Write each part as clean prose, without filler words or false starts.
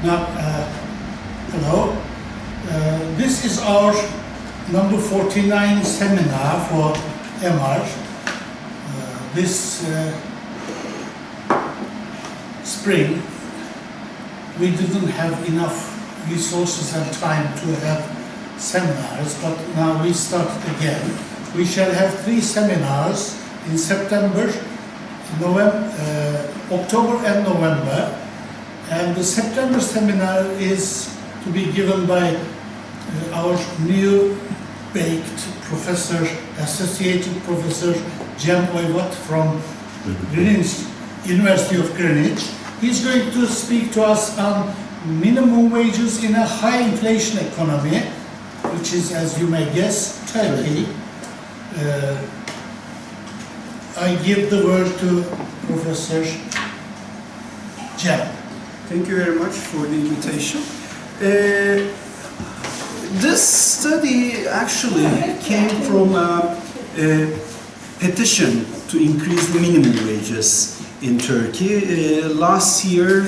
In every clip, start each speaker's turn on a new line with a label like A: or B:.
A: Now, hello. This is our number 49 seminar for EMAR. This spring, we didn't have enough resources and time to have seminars, but now we started again. We shall have 3 seminars in September, October and November. And the September seminar is to be given by our new baked professor, associated professor Cem Oyvat from Greenwich, University of Greenwich. He's going to speak to us on minimum wages in a high inflation economy, which is, as you may guess, Turkey. I give the word to Professor Cem.
B: Thank you very much for the invitation. This study actually came from a petition to increase the minimum wages in Turkey. Last year,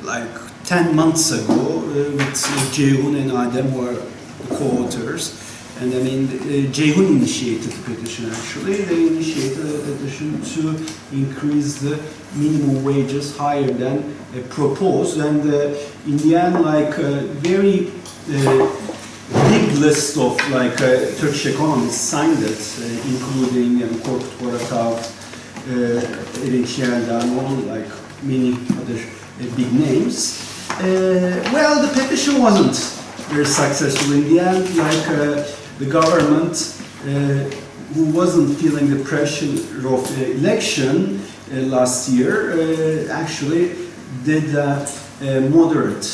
B: like 10 months ago, with Ceyhun and Adem were the co-authors. And I mean, Ceyhun initiated the petition actually. They initiated a petition to increase the minimum wages higher than proposed. And in the end, like a very big list of like Turkish economists signed it, including Korkut Boratov, Erinç Yerdan, like many other big names. Well, the petition wasn't very successful in the end. Like the government, who wasn't feeling the pressure of the election last year, actually did a moderate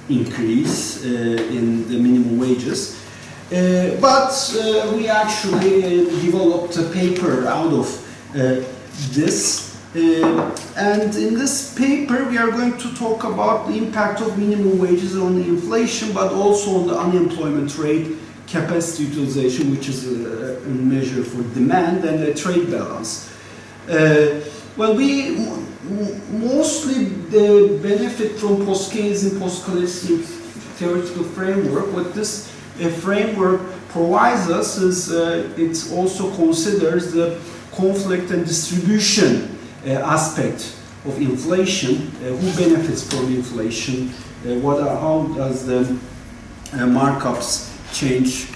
B: increase in the minimum wages. But we actually developed a paper out of this. And in this paper we are going to talk about the impact of minimum wages on the inflation, but also on the unemployment rate, capacity utilization, which is a measure for demand, and the trade balance. Well, we mostly benefit from post-Keynesian, post-scholastic theoretical framework. What this framework provides us is it also considers the conflict and distribution aspect of inflation. Who benefits from inflation? How does the markups change?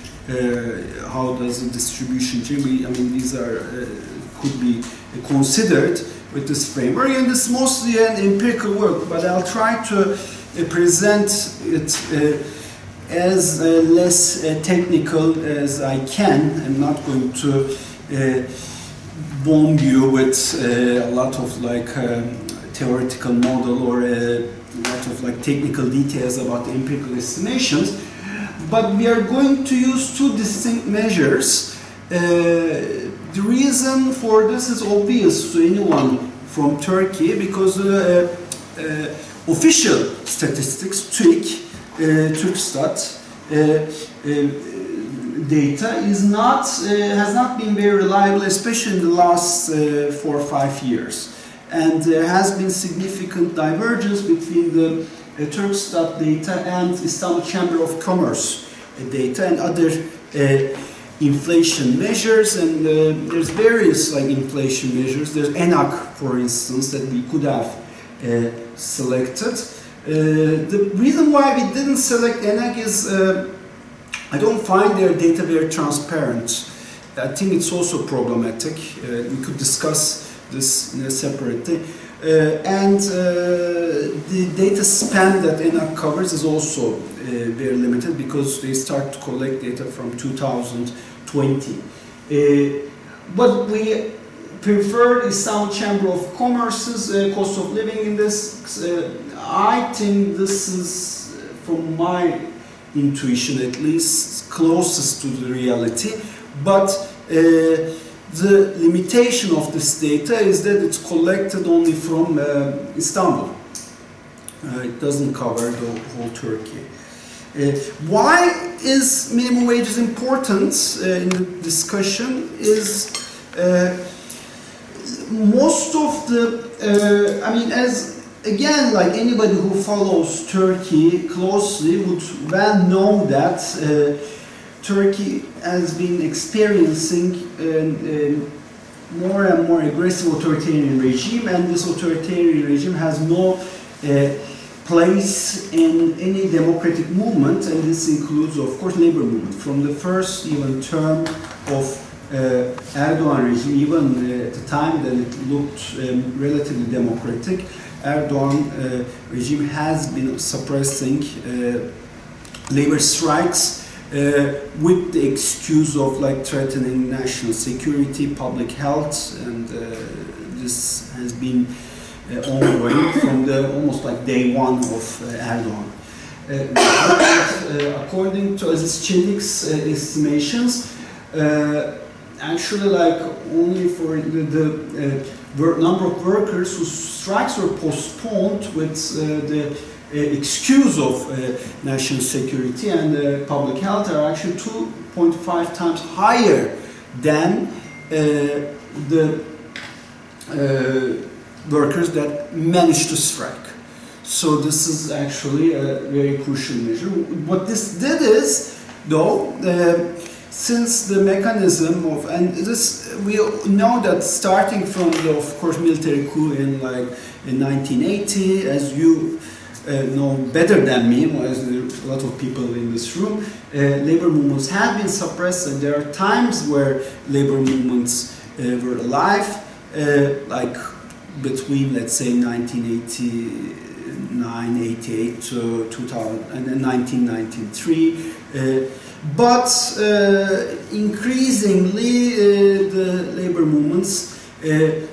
B: How does the distribution change? I mean, these are could be considered with this framework, and it's mostly an empirical work. But I'll try to present it as less technical as I can. I'm not going to bomb you with a lot of like theoretical model or a lot of like technical details about the empirical estimations. But we are going to use 2 distinct measures. The reason for this is obvious to anyone from Turkey, because official statistics, Turkstat data has not been very reliable, especially in the last 4 or 5 years. And there has been significant divergence between the Turkstat data and Istanbul Chamber of Commerce data and other inflation measures. And there's various like inflation measures. There's ENAK, for instance, that we could have selected. The reason why we didn't select ENAK is I don't find their data very transparent. I think it's also problematic. We could discuss this separately. And the data span that ENAK covers is also very limited, because they start to collect data from 2020. But we prefer Istanbul Chamber of Commerce's cost of living index. I think this is, from my intuition at least, closest to the reality. But the limitation of this data is that it's collected only from Istanbul. It doesn't cover the whole Turkey. Why is minimum wages important in the discussion is most of the, I mean, as again, like anybody who follows Turkey closely would well know that Turkey has been experiencing more and more aggressive authoritarian regime, and this authoritarian regime has no place in any democratic movement, and this includes, of course, labor movement. From the first even term of Erdogan regime, even at the time that it looked relatively democratic, Erdogan regime has been suppressing labor strikes with the excuse of like threatening national security, public health, and this has been ongoing from the almost like day one of Erdogan. According to Aziz Çelik's estimations, actually like only for the number of workers whose strikes were postponed with the excuse of national security and public health are actually 2.5 times higher than the workers that managed to strike. So this is actually a very crucial measure. What this did is, though, since the mechanism of, and this, we know that starting from the, of course, military coup in 1980, as you know better than me, as a lot of people in this room, labor movements have been suppressed, and there are times where labor movements were alive, like between, let's say, 1989, 88 to 2000, and then 1993. But increasingly, the labor movements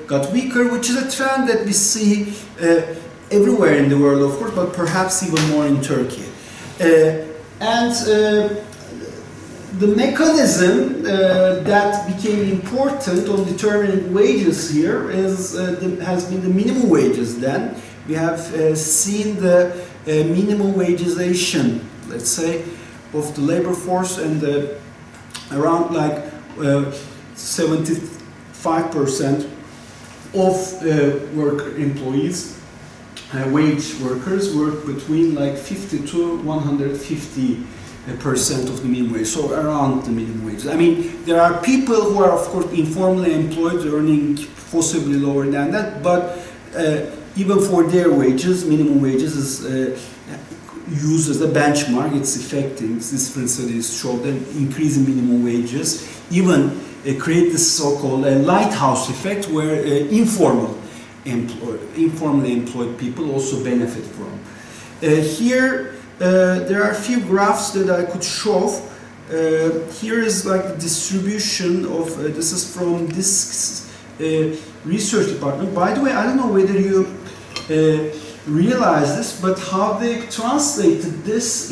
B: got weaker, which is a trend that we see everywhere in the world, of course, but perhaps even more in Turkey. The mechanism that became important on determining wages here is, has been the minimum wages. Then we have seen the minimum wageization, let's say, of the labor force, and around like 75% of work employees, wage workers, work between like 50 to 150% of the minimum wage, so around the minimum wage. I mean, there are people who are, of course, informally employed, earning possibly lower than that, but even for their wages, minimum wages is used as a benchmark. It's affecting, different studies show that increasing minimum wages even create this so-called lighthouse effect, where informally employed people also benefit from. Here there are a few graphs that I could show. Here is like the distribution of, this is from this research department. By the way, I don't know whether you realize this, but how they translated this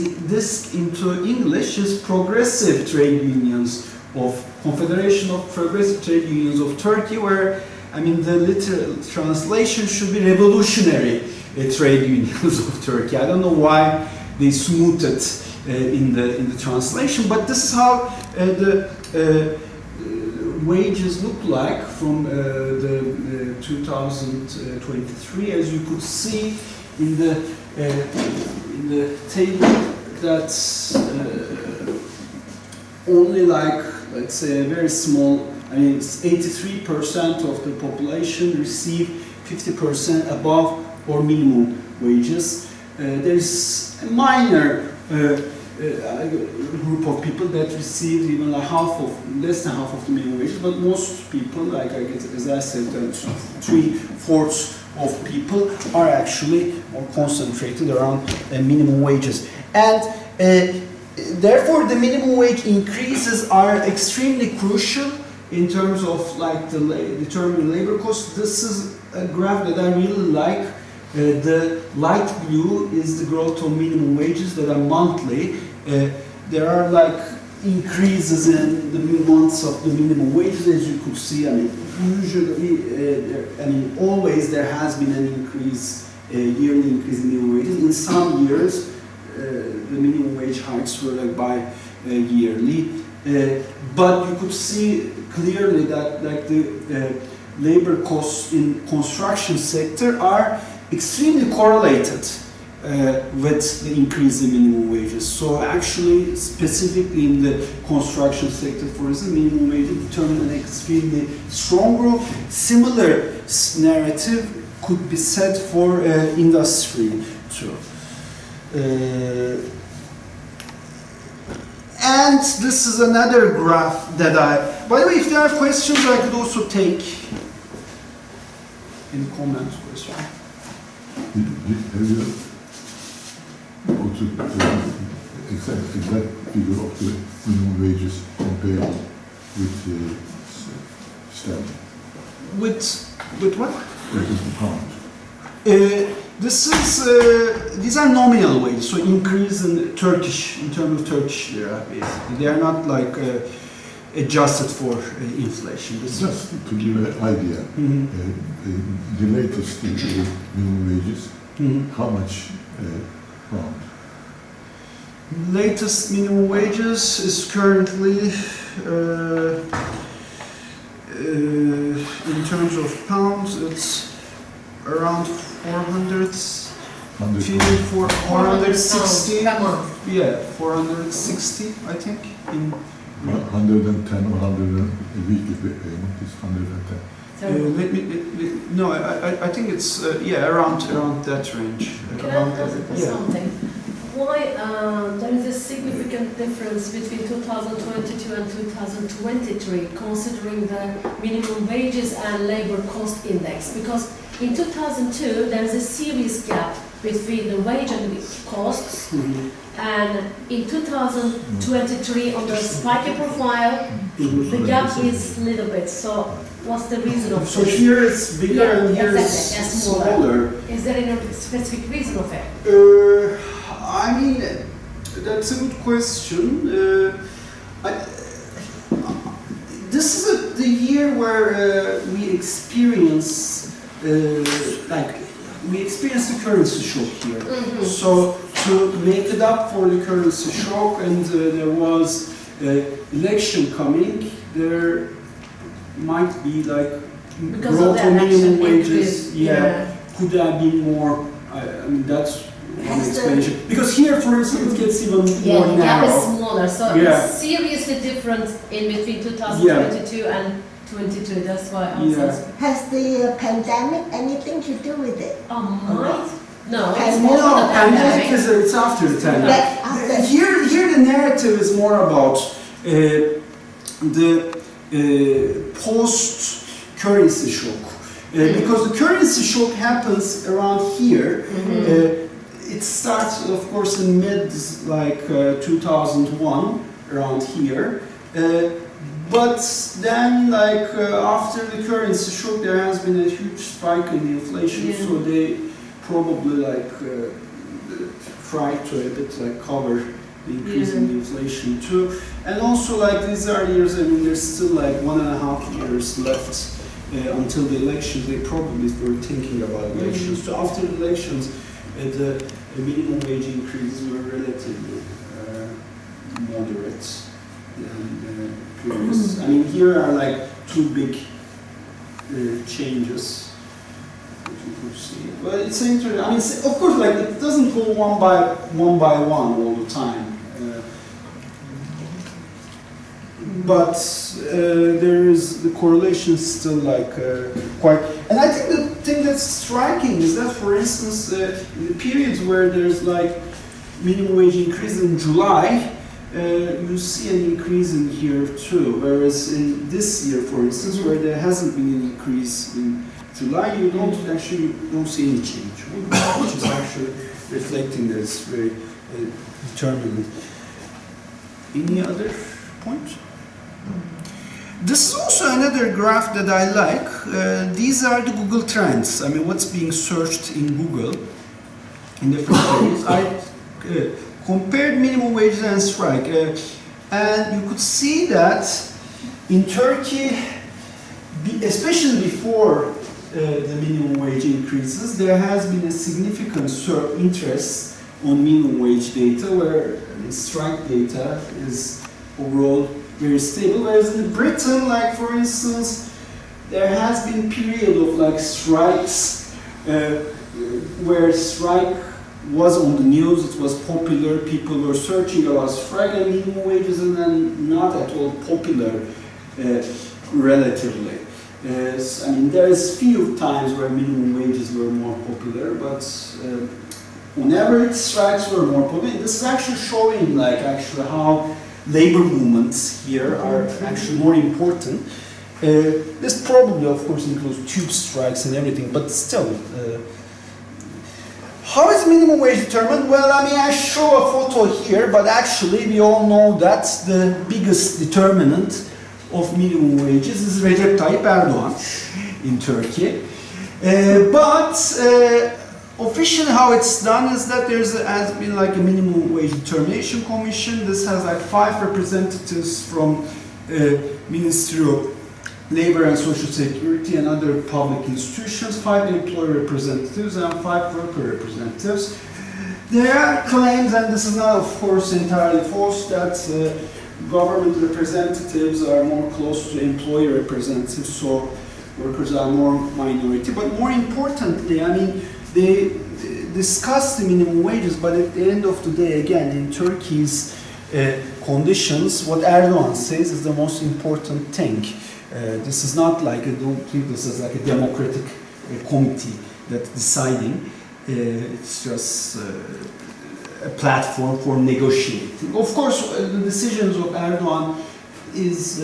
B: into English is Progressive Trade Unions of Confederation of Progressive Trade Unions of Turkey, where, I mean, the literal translation should be Revolutionary Trade Unions of Turkey. I don't know why they smoothed it in the translation, but this is how the wages look like from the 2023, as you could see in the table. That's only like, let's say, a very small, I mean, 83% of the population receive 50% above or minimum wages. There's a minor group of people that receive even like less than half of the minimum wages, but most people, like I guess, as I said, 3/4 of people are actually more concentrated around minimum wages. And therefore, the minimum wage increases are extremely crucial in terms of like determining labor costs. This is a graph that I really like. The light blue is the growth of minimum wages that are monthly. There are like increases in the months of the minimum wages, as you could see. I mean, usually, I mean, always there has been an increase, yearly increase in minimum wages. In some years, the minimum wage hikes were like yearly, but you could see clearly that like the labor costs in construction sector are extremely correlated with the increase in minimum wages. So actually, specifically in the construction sector, for instance, minimum wage determined an extremely strong growth. Similar narrative could be said for industry too. And this is another graph that by the way, if there are questions, I could also take any comments, question.
C: Have you also exact figure of the minimum wages compared with sterling?
B: With what?
C: With the pound.
B: These are nominal wages, so increase in terms of Turkish lira, basically. They are not like adjusted for inflation.
C: Just to give an idea, the latest minimum wages, how much pound?
B: Latest minimum wages is currently, in terms of pounds, it's around 460. Yeah, 460, I think. In
C: 110 or 100 weekly payment is 110.
B: No, I think it's around that range.
D: Can I ask something? Why there is a significant difference between 2022 and 2023, considering the minimum wages and labor cost index? Because in 2002 there is a serious gap between the wage and the costs, and in 2023 on the spiky profile, the gap is a little bit. So what's the reason of
B: So
D: this?
B: here it's bigger and here
D: exactly,
B: it's
D: smaller.
B: smaller.
D: Is there any specific reason of it?
B: I mean, that's a good question. This is the year where we experience the currency shock here. So to make it up for the currency shock, and there was election coming, there might be like
D: Because
B: growth
D: of the
B: in minimum
D: election
B: wages.
D: increase,
B: Could have been more. I mean, that's one explanation. Because here, for instance, it gets even more
D: the gap is
B: narrow.
D: smaller, so it's seriously different in between 2022 and 22. That's why I was asking.
E: Has the pandemic anything to do with it?
D: Might? No, it's
E: Pandemic.
D: more
B: No,
D: the
B: pandemic
D: pandemic.
B: it's after the pandemic.
E: But after-
B: Here the narrative is more about the post-currency shock. Because the currency shock happens around here. It starts, of course, in mid 2001, around here. But then, after the currency shock, there has been a huge spike in the inflation. So they probably try to a bit cover the increase in the inflation too. And also, these are years. I mean, there's still 1.5 years left. Until the elections, they probably were thinking about elections. So after the elections, the minimum wage increases were relatively moderate than previous. I mean, here are two big changes that you could see. But it's interesting. I mean, of course, it doesn't go one by one all the time. But there is the correlation still quite. And I think the thing that's striking is that, for instance, in the periods where there's minimum wage increase in July, you see an increase in here too. Whereas in this year, for instance, where there hasn't been an increase in July, you don't see any change, which is actually reflecting that it's very determinant. Any other point? This is also another graph that I like. These are the Google Trends. I mean, what's being searched in Google in different areas. I compared minimum wages and strike. And you could see that in Turkey, especially before the minimum wage increases, there has been a significant interest on minimum wage data, where strike data is overall very stable. Whereas in Britain, for instance, there has been a period of strikes where strike was on the news, it was popular, people were searching about strike and minimum wages, and then not at all popular relatively. I mean, there is few times where minimum wages were more popular, but on average, strikes were more popular. This is actually showing, like, actually how labor movements here are actually more important. This probably, of course, includes tube strikes and everything, but still. How is minimum wage determined? Well, I mean, I show a photo here, but actually we all know that the biggest determinant of minimum wages is Recep Tayyip Erdogan in Turkey. Officially how it's done is that has been like a minimum wage determination commission. This has like 5 representatives from Ministry of Labor and Social Security and other public institutions, 5 employer representatives and 5 worker representatives. There are claims, and this is not of course entirely false, that government representatives are more close to employer representatives, so workers are more minority. But more importantly, I mean, they discuss the minimum wages, but at the end of the day, again, in Turkey's conditions, what Erdogan says is the most important thing. This is not like, I don't think this is like a democratic committee that's deciding. It's just a platform for negotiating. Of course, the decisions of Erdogan is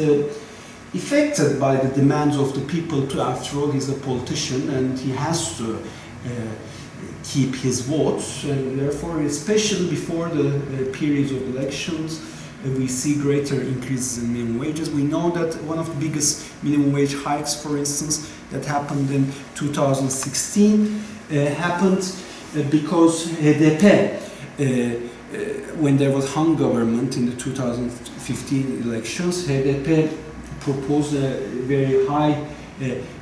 B: affected by the demands of the people too. After all, he's a politician and he has to keep his votes, and therefore, especially before the periods of elections, we see greater increases in minimum wages. We know that one of the biggest minimum wage hikes, for instance, that happened in 2016 happened because HDP, when there was hung government in the 2015 elections, HDP proposed a very high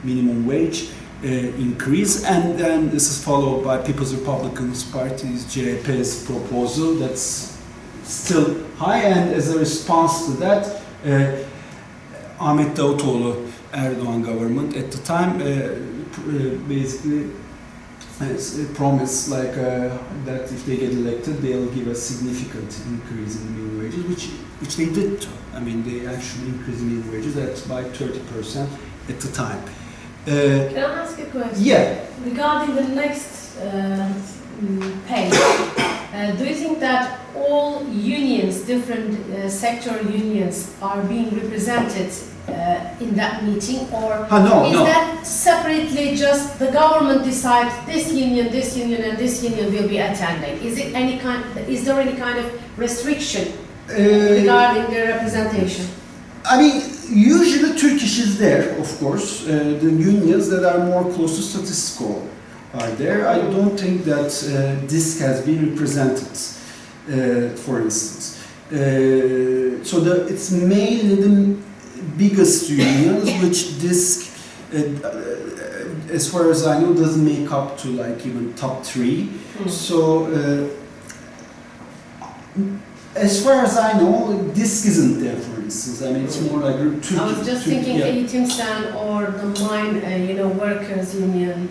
B: minimum wage increase, and then this is followed by People's Republican Party's CHP's proposal that's still high, and as a response to that, Ahmet Davutoğlu Erdogan government at the time basically promised like that if they get elected, they'll give a significant increase in minimum wages, which they did. I mean, they actually increased minimum wages by 30% at the time.
D: Can I ask a question?
B: Yeah.
D: Regarding the next page, do you think that all unions, different sector unions, are being represented in that meeting, or
B: no,
D: is
B: no.
D: that separately just the government decides this union, and this union will be attending? Is there any kind of restriction regarding their representation?
B: I mean, usually Turkish is there, of course. The unions that are more close to status quo are there. I don't think that DISK has been represented, for instance. So it's mainly the biggest unions, which DISK, as far as I know, doesn't make up to like even top 3. So as far as I know, DISK isn't there, for instance. I mean, it's more like Turkey.
D: I was just thinking Eğitim Sen or the mine, workers union.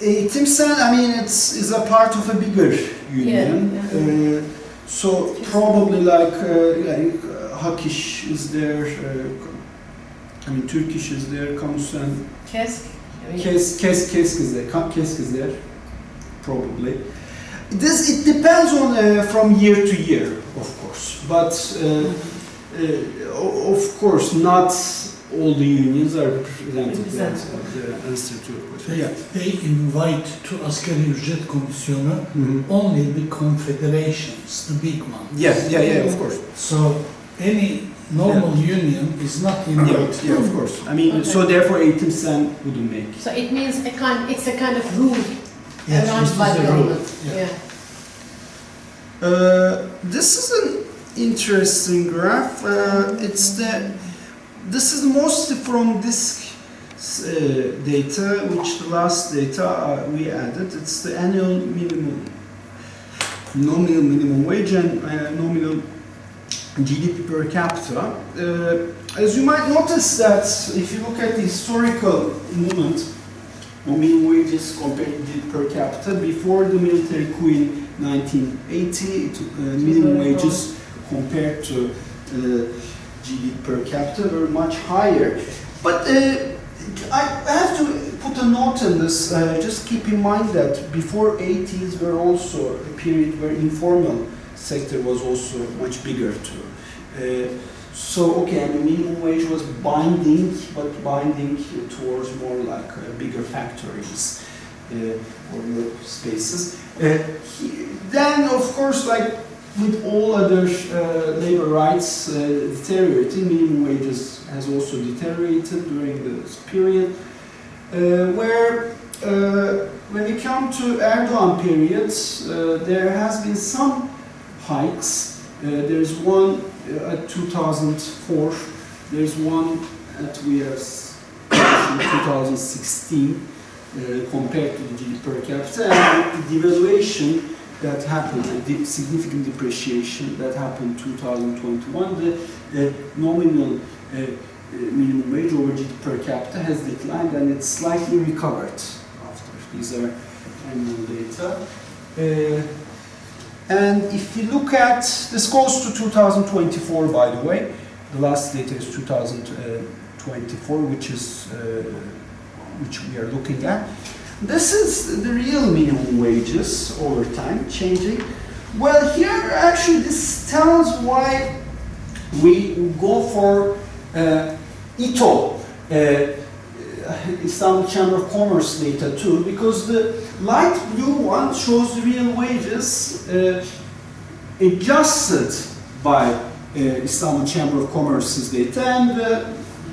B: Eğitim Sen, I mean, is a part of a bigger union.
D: Yeah.
B: So probably like Hakiş is there. I mean, Turkish is there. Kamusen.
D: KESK.
B: KESK is there. KESK is there. Probably. It depends on from year to year, of course, but of course not all the unions are represented. That's the answer to your question.
A: They invite to Asgari Ücret Komisyonu only the confederations, the big ones.
B: Yeah, of course.
A: So any normal union is not invited.
B: Yeah, of course. I mean, so therefore Eğitim Sen wouldn't make.
D: So it means it's a kind of rule.
A: Yes,
D: arranged by the government. Yeah.
B: This is an interesting graph. This is mostly from this data, which the last data we added. It's the annual nominal minimum wage and nominal GDP per capita. As you might notice that if you look at the historical movement minimum wages compared to GDP per capita. Before the military coup in 1980, minimum wages compared to GDP per capita were much higher. But I have to put a note on this. Just keep in mind that before 80s were also a period where informal sector was also much bigger too. So, okay, I mean, minimum wage was binding, but binding towards more like bigger factories or workspaces. Then, of course, like with all other labor rights deteriorating, minimum wages has also deteriorated during this period. Where when we come to Erdogan periods, there has been some hikes. There's one at 2004. There's one at 2016 compared to the GDP per capita, and the devaluation that happened, the significant depreciation that happened in 2021. The nominal minimum wage over GDP per capita has declined, and it's slightly recovered after. These are annual data. And if you look at, this goes to 2024, by the way. The last data is 2024, which we are looking at. This is the real minimum wages over time changing. Well, here actually this tells why we go for ITO, Istanbul Chamber of Commerce data too, because the light blue one shows the real wages adjusted by Istanbul Chamber of Commerce's data, and the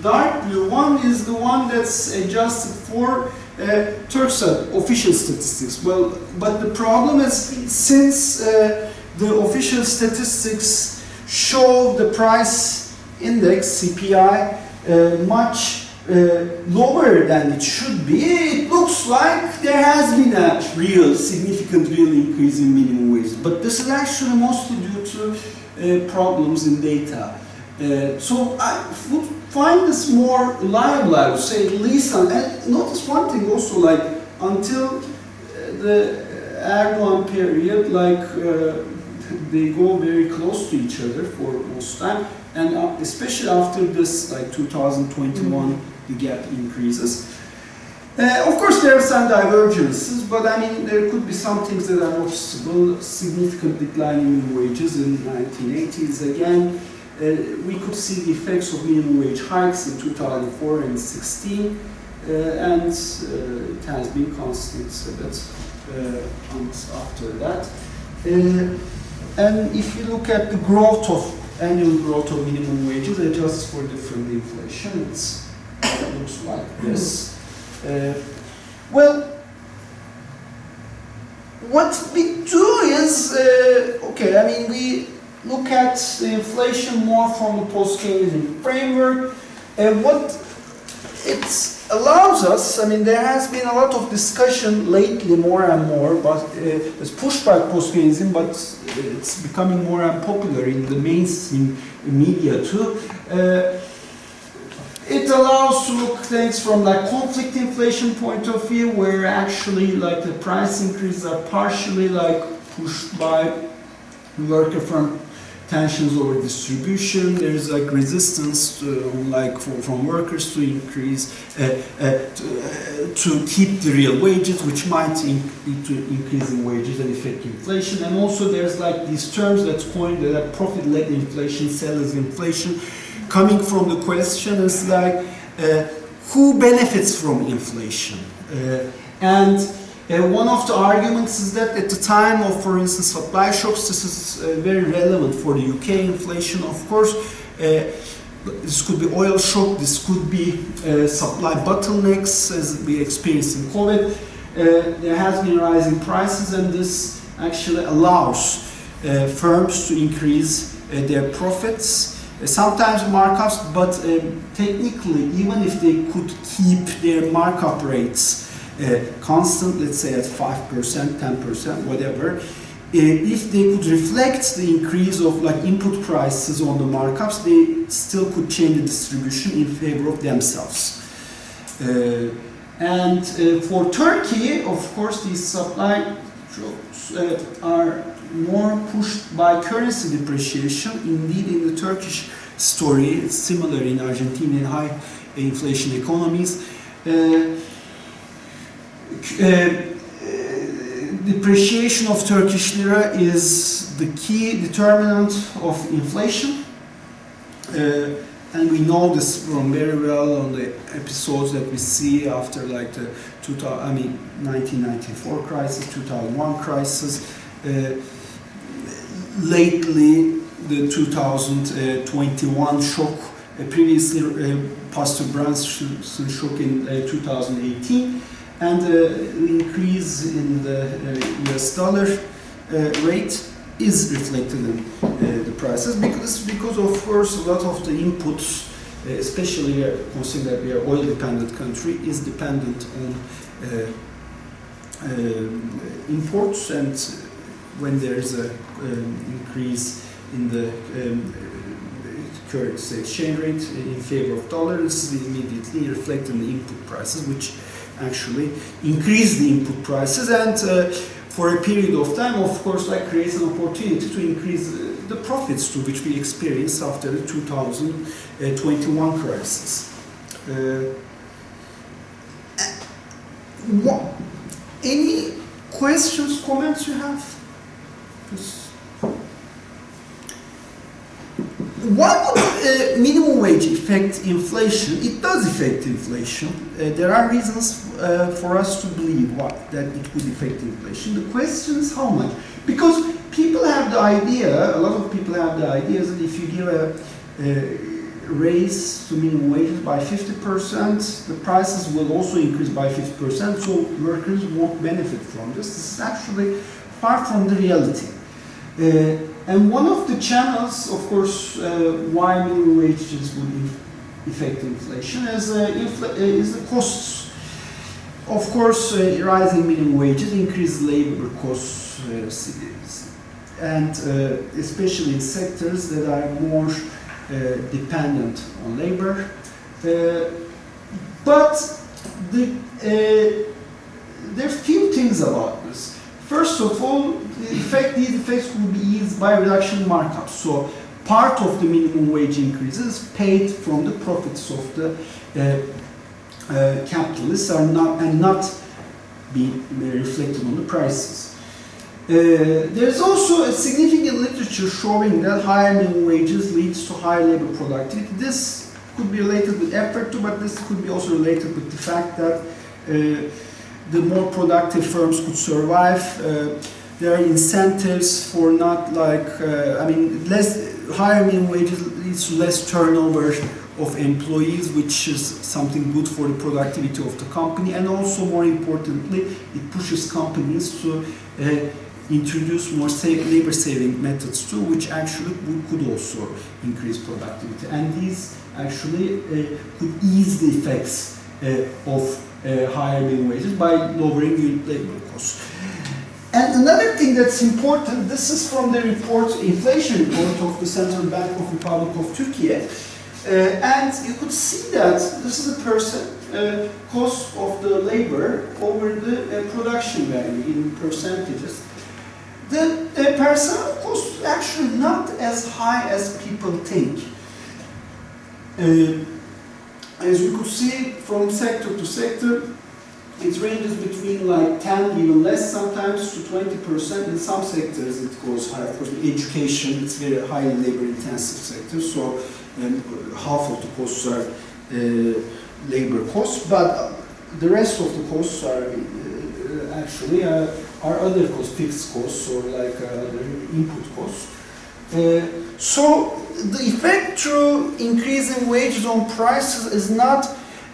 B: dark blue one is the one that's adjusted for Turkcell official statistics. Well, but the problem is, since the official statistics show the price index, CPI, much lower than it should be, it looks like there has been a significant real increase in minimum wages. But this is actually mostly due to problems in data. So I would find this more reliable, I would say, at least. And notice one thing also, like until the Erdogan period, like they go very close to each other for most time, and especially after this, like 2021, the gap increases. Of course, there are some divergences, but I mean, there could be some things that are noticeable. Significant decline in minimum wages in the 1980s again. We could see the effects of minimum wage hikes in 2004 and 2016, and it has been constant a bit after that. And if you look at the growth of annual growth of minimum wages adjusted for different inflation, it looks like this. Well, what we do is, okay, I mean, we look at the inflation more from the post-Keynesian framework. What it allows us, I mean, there has been a lot of discussion lately, more and more, but it's pushed by post-Keynesian, but it's becoming more unpopular in the mainstream media too. It allows to look things from like conflict inflation point of view, where actually like the price increases are partially like pushed by worker from tensions over distribution. There's like resistance to, like from workers to increase to keep the real wages, which might lead to increasing wages and affect inflation. And also there's like these terms that's coined that profit-led inflation, sellers inflation, coming from the question is like who benefits from inflation? One of the arguments is that at the time of, for instance, supply shocks, this is very relevant for the UK inflation. Of course, this could be oil shock, this could be supply bottlenecks, as we experienced in COVID. There has been rising prices, and this actually allows firms to increase their profits. Sometimes markups, but technically, even if they could keep their markup rates constant, let's say at 5%, 10%, whatever, if they could reflect the increase of like input prices on the markups, they still could change the distribution in favor of themselves. And for Turkey, of course, these supply shocks are more pushed by currency depreciation. Indeed, in the Turkish story, it's similar in Argentina and high inflation economies. Depreciation of Turkish lira is the key determinant of inflation. And we know this from very well on the episodes that we see after like the 1994 crisis, 2001 crisis. Lately, the 2021 shock, previously Pastor Brunson shock in 2018, and the increase in the US dollar rate is reflected in the prices because of course a lot of the inputs, especially considering that we are oil dependent country, is dependent on imports, and when there is a increase in the currency exchange rate in favor of dollar, this is immediately reflected in the input prices, which actually increase the input prices, and for a period of time, of course, like creates an opportunity to increase the profits to which we experienced after the 2021 crisis. Any questions, comments you have? Why would minimum wage affect inflation? It does affect inflation. There are reasons for us to believe that it could affect inflation. The question is how much? Because people have the idea, a lot of people have the idea that if you give a raise to minimum wages by 50%, the prices will also increase by 50%, so workers won't benefit from this. This is actually far from the reality. And one of the channels, of course, why minimum wages would affect inflation is the costs. Of course, rising minimum wages increase labor costs, and especially in sectors that are more dependent on labor. But there are few things about this. First of all, these effects will be eased by reduction in markups. So part of the minimum wage increase is paid from the profits of the capitalists and not be reflected on the prices. There's also a significant literature showing that higher minimum wages leads to higher labor productivity. This could be related with effort too, but this could be also related with the fact that the more productive firms could survive. There are incentives for not like, higher minimum wages leads to less turnover of employees, which is something good for the productivity of the company, and also more importantly, it pushes companies to introduce more labor-saving methods too, which actually could also increase productivity. And these actually could ease the effects of higher minimum wages by lowering labor costs. And another thing that's important, this is from the report, inflation report of the Central Bank of Republic of Turkey, and you could see that this is a cost of the labor over the production value in percentages. The personnel cost is actually not as high as people think. As you could see from sector to sector, it ranges between like 10, even less sometimes, to 20%. In some sectors it goes higher. Of course, education, it's very highly labor-intensive sector, so half of the costs are labor costs, but the rest of the costs are actually are other costs, fixed costs, or like other input costs. So the effect through increasing wages on prices is not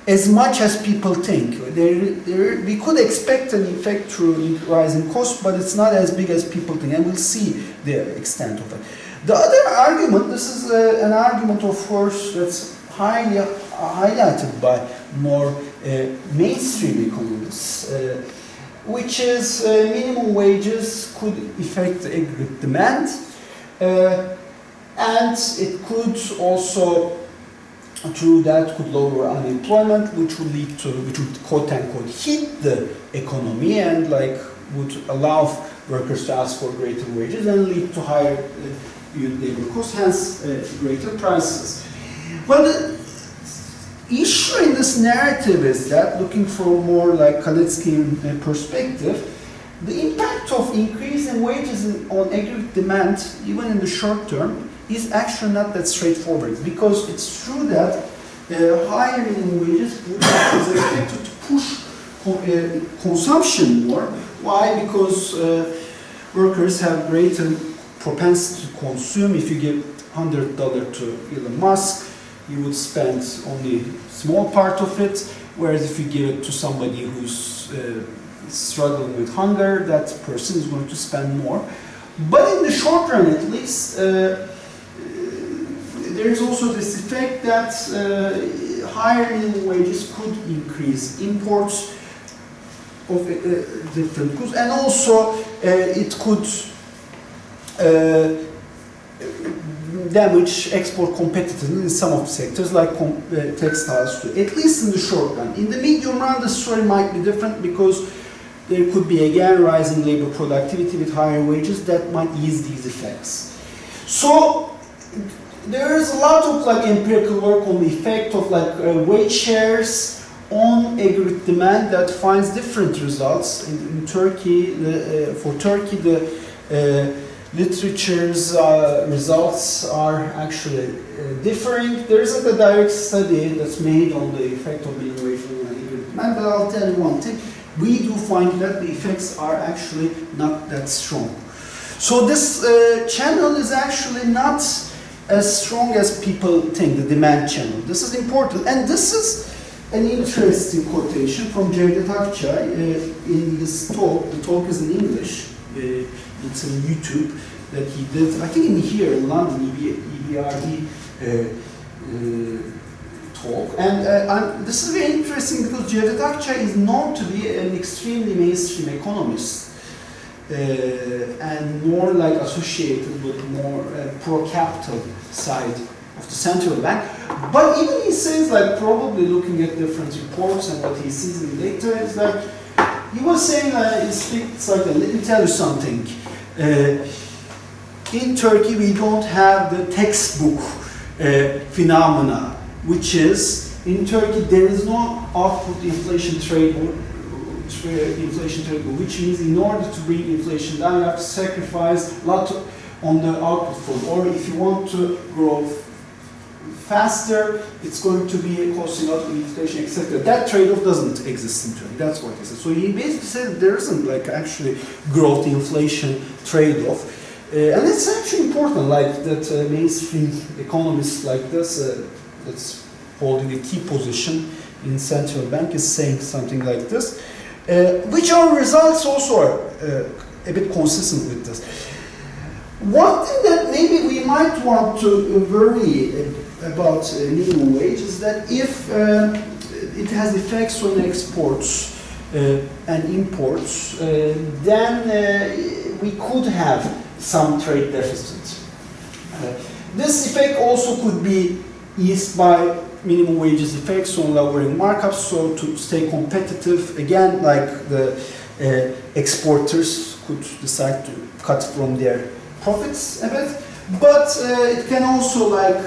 B: as much as people think. We could expect an effect through rising costs, but it's not as big as people think, and we'll see the extent of it. The other argument, this is an argument, of course, that's highly highlighted by more mainstream economists, which is minimum wages could affect aggregate demand, and it could also through that could lower unemployment, which would lead to, which would quote unquote hit the economy and like would allow workers to ask for greater wages and lead to higher unit labor costs, hence greater prices. Well, the issue in this narrative is that, looking for more like Kaleckian perspective, the impact of increase in wages on aggregate demand, even in the short term, is actually not that straightforward, because it's true that higher minimum wages is expected to push consumption more. Why? Because workers have greater propensity to consume. If you give $100 to Elon Musk, you would spend only a small part of it, whereas if you give it to somebody who's struggling with hunger, that person is going to spend more. But in the short run, at least, there is also this effect that higher minimum wages could increase imports of different goods, and also it could damage export competitiveness in some of the sectors, like textiles too, at least in the short run. In the medium run, the story might be different, because there could be again rising labor productivity with higher wages that might ease these effects. So there is a lot of like empirical work on the effect of like wage shares on aggregate demand that finds different results. In Turkey, for Turkey, the literature's results are actually differing. There isn't a direct study that's made on the effect of minimum wage on aggregate demand, but I'll tell you one thing. We do find that the effects are actually not that strong. So this channel is actually not as strong as people think, the demand channel. This is important, and this is an interesting quotation from Cevdet Akçay in this talk. The talk is in English. It's on YouTube that he did, I think in here in London, EBRD talk. And this is very interesting because Cevdet Akçay is known to be an extremely mainstream economist and more like associated with more pro-capital side of the central bank. But even he says, like, probably looking at different reports and what he sees in data, is like, he was saying, it's like, let me tell you something. In Turkey, we don't have the textbook phenomena, which is, in Turkey, there is no output inflation trade, which means in order to bring inflation down, you have to sacrifice a lot on the output front. Or if you want to grow faster, it's going to be costing out inflation, etc. That trade-off doesn't exist in Turkey. That's what he said. So he basically said that there isn't like actually growth inflation trade-off, and it's actually important. Like that mainstream economists like this, that's holding a key position in central bank, is saying something like this, which our results also are a bit consistent with this. One thing that maybe we might want to worry about minimum wage is that if it has effects on exports and imports, then we could have some trade deficits. This effect also could be eased by minimum wages effects on lowering markups, so to stay competitive, again, like the exporters could decide to cut from their profits a bit, but it can also like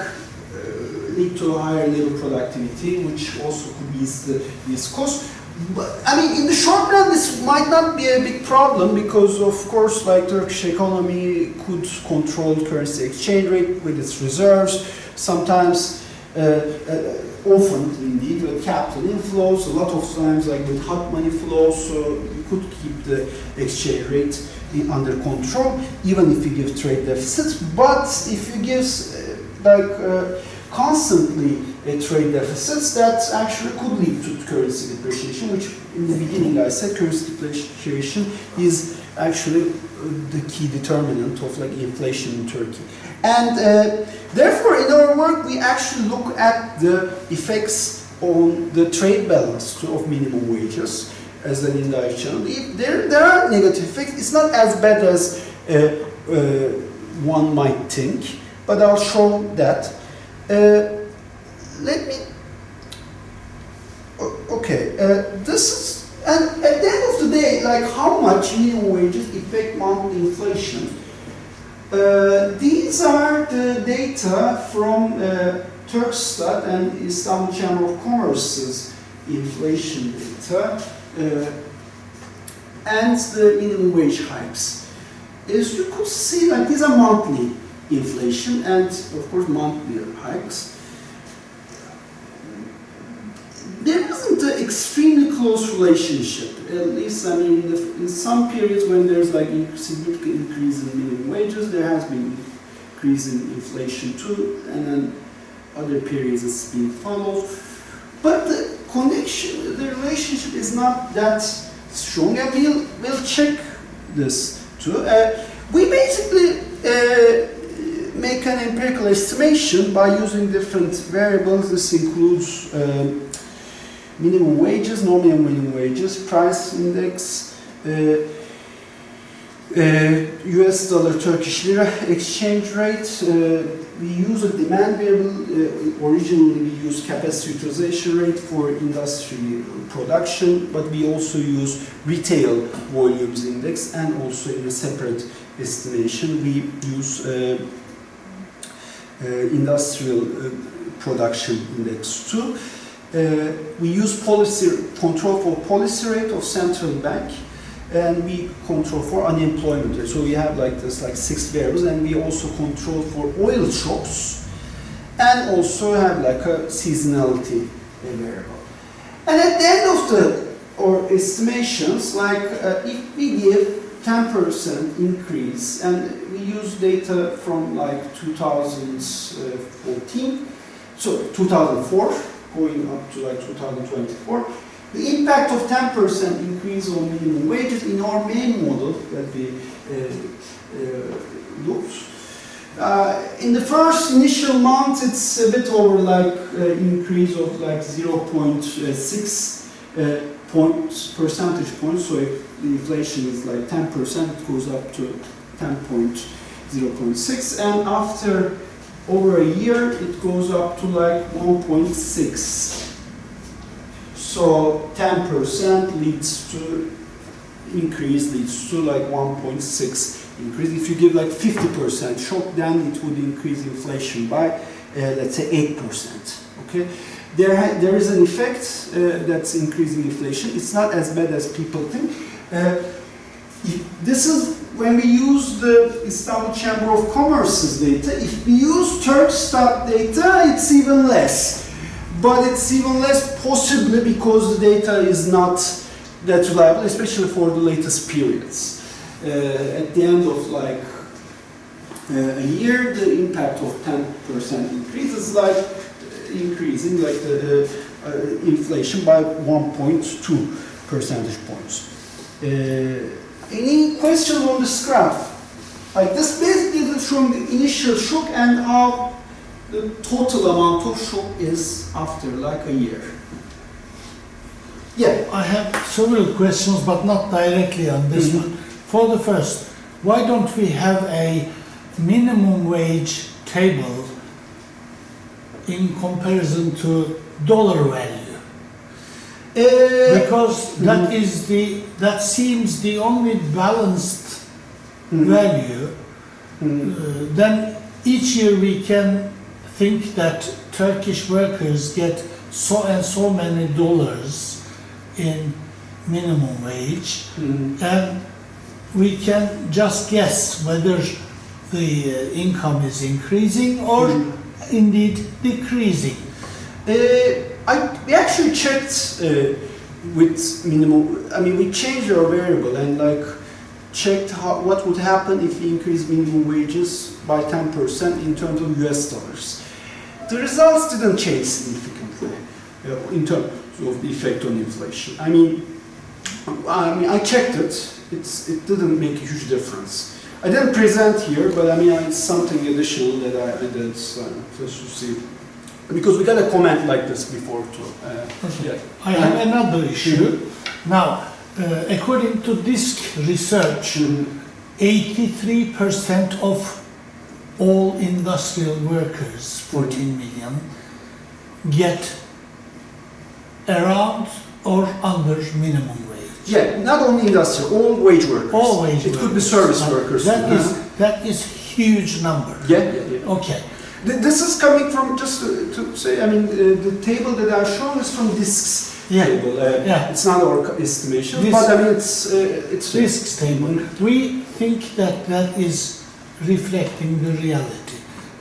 B: lead to higher labor productivity, which also could ease these costs. But I mean, in the short run, this might not be a big problem because, of course, like Turkish economy could control currency exchange rate with its reserves. Sometimes, often indeed, with capital inflows. A lot of times, like with hot money flows, so you could keep the exchange rate under control, even if you give trade deficits. But if you give constantly trade deficits, that actually could lead to currency depreciation, which in the beginning I said currency depreciation is actually the key determinant of like inflation in Turkey. And therefore in our work we actually look at the effects on the trade balance of minimum wages as an indirect channel. If there are negative effects, it's not as bad as one might think, but I'll show that. let me. Okay, this is, and at the end of the day, like how much minimum wages affect monthly inflation? These are the data from Turkstat and Istanbul Chamber of Commerce's inflation data and the minimum wage hikes. As you could see, like these are monthly inflation and of course monthly hikes. There isn't an extremely close relationship, at least I mean in some periods when there's like a significant increase in minimum wages, there has been increase in inflation too, and then other periods it's been followed. But the connection, the relationship is not that strong, and we'll check this too. We basically make an empirical estimation by using different variables. This includes minimum wages, nominal minimum wages, price index, US dollar Turkish lira exchange rate. We use a demand variable. Originally we used capacity utilization rate for industry production, but we also use retail volumes index, and also in a separate estimation we use industrial production index too. We use control for policy rate of central bank, and we control for unemployment rate. So we have like this, like 6 variables, and we also control for oil shocks, and also have like a seasonality variable. And at the end of our estimations, like if we give 10% increase, and we use data from like 2014, so 2004, going up to like 2024, the impact of 10% increase on minimum wages in our main model that we looked. In the first initial month, it's a bit over like increase of like 0.6 percentage points. So if the inflation is like 10%, it goes up to 10.0.6, and after over a year, it goes up to like 1.6. So 10% leads to increase, leads to like 1.6 increase. If you give like 50% shock, then it would increase inflation by, let's say, 8%. Okay, there is an effect that's increasing inflation. It's not as bad as people think. This is when we use the Istanbul Chamber of Commerce's data. If we use Turkstat data, it's even less. But it's even less possibly because the data is not that reliable, especially for the latest periods. At the end of like a year, the impact of 10% increase is like increasing like the inflation by 1.2 percentage points. Any questions on this graph? Like this basically is from the initial shock and how the total amount of shock is after like a year. Yeah.
A: I have several questions, but not directly on this one. For the first, why don't we have a minimum wage table in comparison to dollar value? Because that seems the only balanced value. Then each year we can think that Turkish workers get so and so many dollars in minimum wage, and we can just guess whether the income is increasing or indeed decreasing.
B: We actually checked with minimum. I mean, we changed our variable and like checked what would happen if we increase minimum wages by 10% in terms of US dollars. The results didn't change significantly in terms of the effect on inflation. I mean, I checked it. It didn't make a huge difference. I didn't present here, but I mean, it's something additional that I did just to see. Because we got a comment like this before too. Yeah.
A: I have another issue. Now, according to this research, 83% of all industrial workers, 14 million, get around or under minimum wage.
B: Yeah, not only industrial, all wage workers.
A: All wage
B: It could be
A: workers.
B: service workers.
A: That is huge number.
B: Yeah.
A: Okay.
B: This is coming from, just to say, I mean, the table that I've shown is from DISC's table. It's not our estimation, but I mean, it's
A: DISC's table. We think that that is reflecting the reality.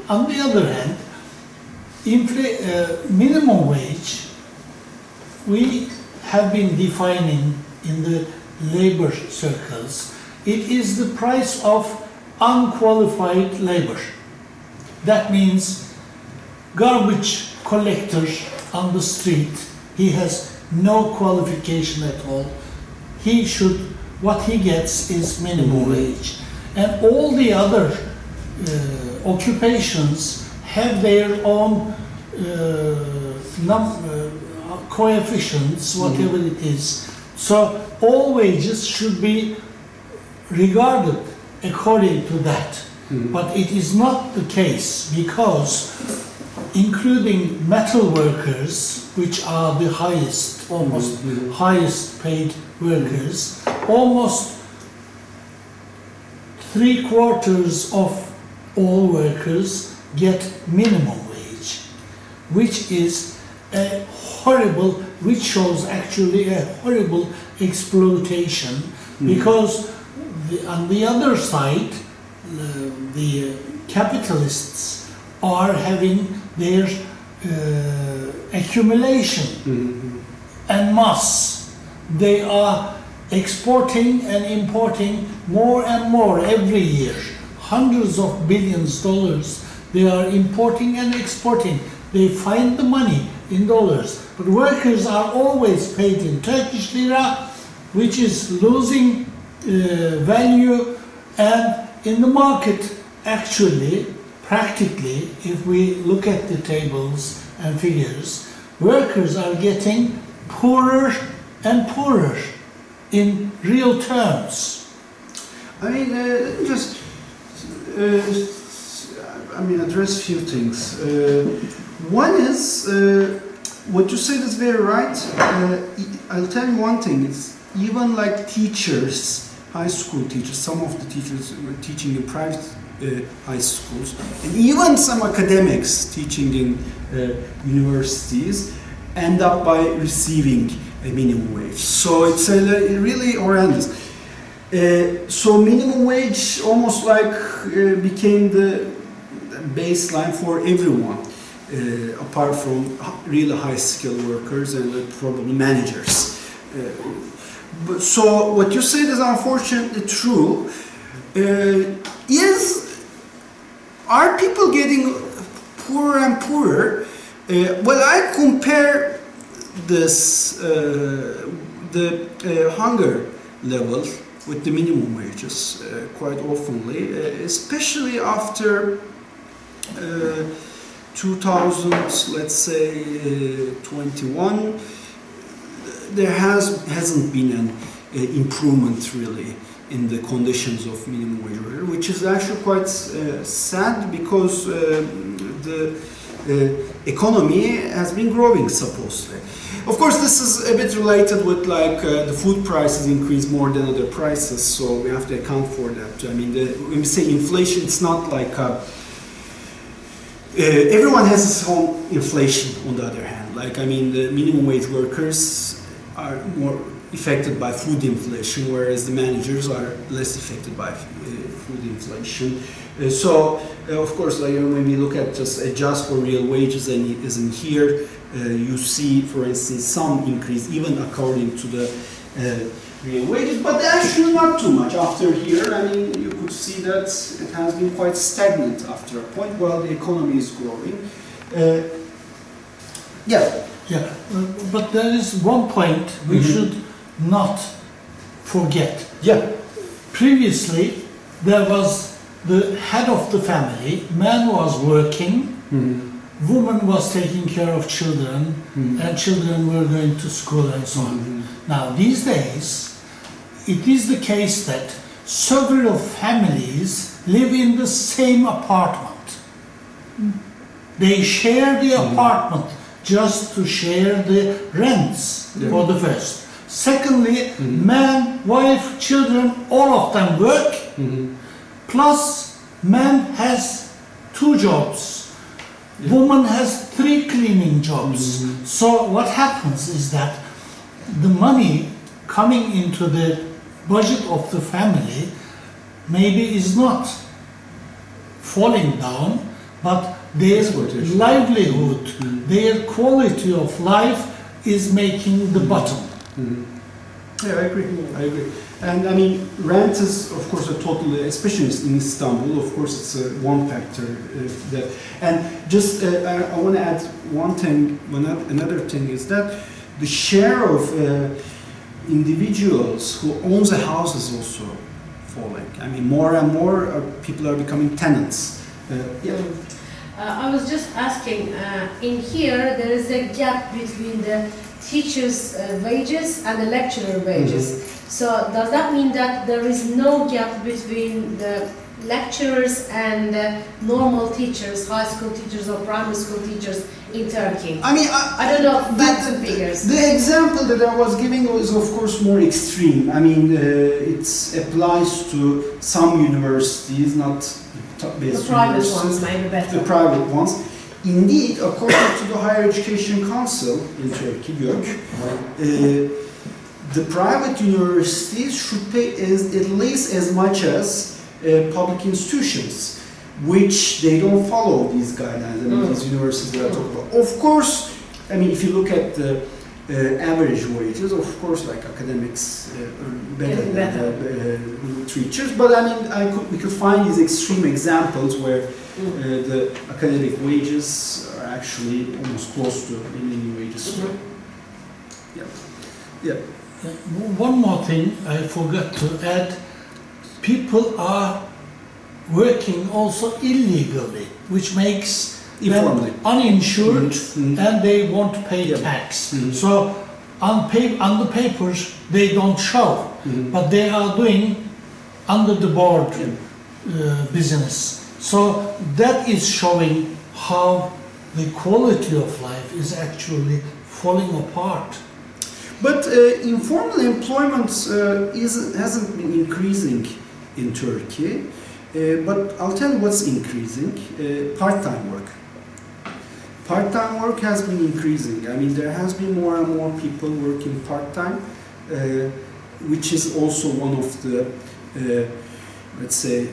A: On the other hand, minimum wage, we have been defining in the labor circles, it is the price of unqualified labor. That means garbage collector on the street, he has no qualification at all. What he gets is minimum wage. And all the other occupations have their own coefficients, whatever it is. So all wages should be regarded according to that. But it is not the case, because including metal workers, which are the highest, almost highest paid workers, almost 3/4 of all workers get minimum wage, which is a horrible, which shows actually a horrible exploitation, because on the other side, the capitalists are having their accumulation en masse. They are exporting and importing more and more every year. Hundreds of billions of dollars they are importing and exporting. They find the money in dollars. But workers are always paid in Turkish lira, which is losing value, and in the market, actually, practically, if we look at the tables and figures, workers are getting poorer and poorer in real terms.
B: I mean, let me just address a few things. One is, what you said is very right. I'll tell you one thing, it's even like teachers, high school teachers, some of the teachers were teaching in private high schools, and even some academics teaching in universities end up by receiving a minimum wage. So it's really horrendous. So minimum wage almost like became the baseline for everyone, apart from really high-skilled workers and probably managers. So what you said is unfortunately true. Are people getting poorer and poorer? Well, I compare this the hunger level with the minimum wages quite oftenly, especially after 2000, let's say 21. There hasn't been an improvement really in the conditions of minimum wage worker, which is actually quite sad, because the economy has been growing supposedly. Of course, this is a bit related with like the food prices increase more than other prices, so we have to account for that. I mean, when we say inflation, it's not like everyone has his own inflation. On the other hand, like I mean, the minimum wage workers are more affected by food inflation, whereas the managers are less affected by food inflation. Of course, like, when we look at just adjust for real wages, and it isn't here, you see, for instance, some increase even according to the real wages, but actually not too much. After here, I mean, you could see that it has been quite stagnant after a point while the economy is growing.
A: Yeah, but there is one point we should not forget.
B: Yeah.
A: Previously, there was the head of the family, man was working, woman was taking care of children, and children were going to school and so on. Now, these days, it is the case that several families live in the same apartment. They share the apartment, just to share the rents for the first. Secondly, man, wife, children, all of them work, plus man has 2 jobs, woman has 3 cleaning jobs. So what happens is that the money coming into the budget of the family maybe is not falling down, but their livelihood, their quality of life is making the bottom.
B: Yeah, I agree. I agree. And I mean, rent is, of course, a totally, especially in Istanbul, of course, it's one factor. That, and just, I want to add one thing, another thing is that the share of individuals who owns a house is also falling. I mean, more and more people are becoming tenants.
D: I was just asking, in here there is a gap between the teachers' wages and the lecturer wages. So does that mean that there is no gap between the lecturers and normal teachers, high school teachers or primary school teachers in Turkey?
B: I mean,
D: I don't know facts and figures.
B: The example that I was giving was, of course, more extreme. I mean, it applies to some universities, not
D: the private ones, maybe better.
B: The private ones. Indeed, according to the Higher Education Council in Turkey, YÖK, the private universities should pay at least as much as public institutions, which they don't follow these guidelines. I mean, these universities that I talk about. Of course, I mean, if you look at the average wages, of course, like academics better than teachers. But I mean, we could find these extreme examples where the academic wages are actually almost close to minimum wages. Yeah.
A: One more thing I forgot to add. People are working also illegally, which makes them uninsured and they won't pay tax. So on the papers they don't show, but they are doing under the board business. So that is showing how the quality of life is actually falling apart.
B: But informal employment hasn't been increasing in Turkey. But I'll tell you what's increasing, part-time work. Part-time work has been increasing. I mean, there has been more and more people working part-time, which is also one of the, let's say,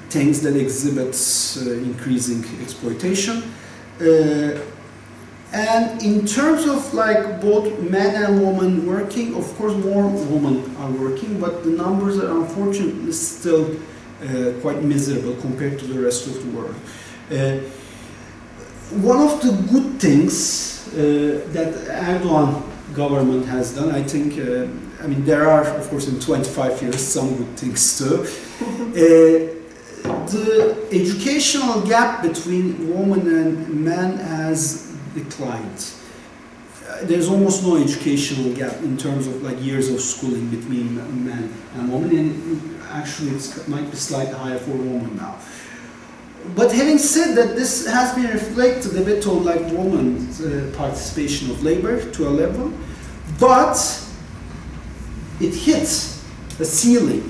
B: things that exhibits increasing exploitation. And in terms of like both men and women working, of course more women are working, but the numbers are unfortunately still quite miserable compared to the rest of the world. One of the good things that Erdogan government has done, I think, I mean there are of course in 25 years some good things too. The educational gap between women and men has declined. There's almost no educational gap in terms of like years of schooling between men and women, and actually it might be slightly higher for women now. But having said that, this has been reflected a bit on like women's participation of labor to a level, but it hits a ceiling.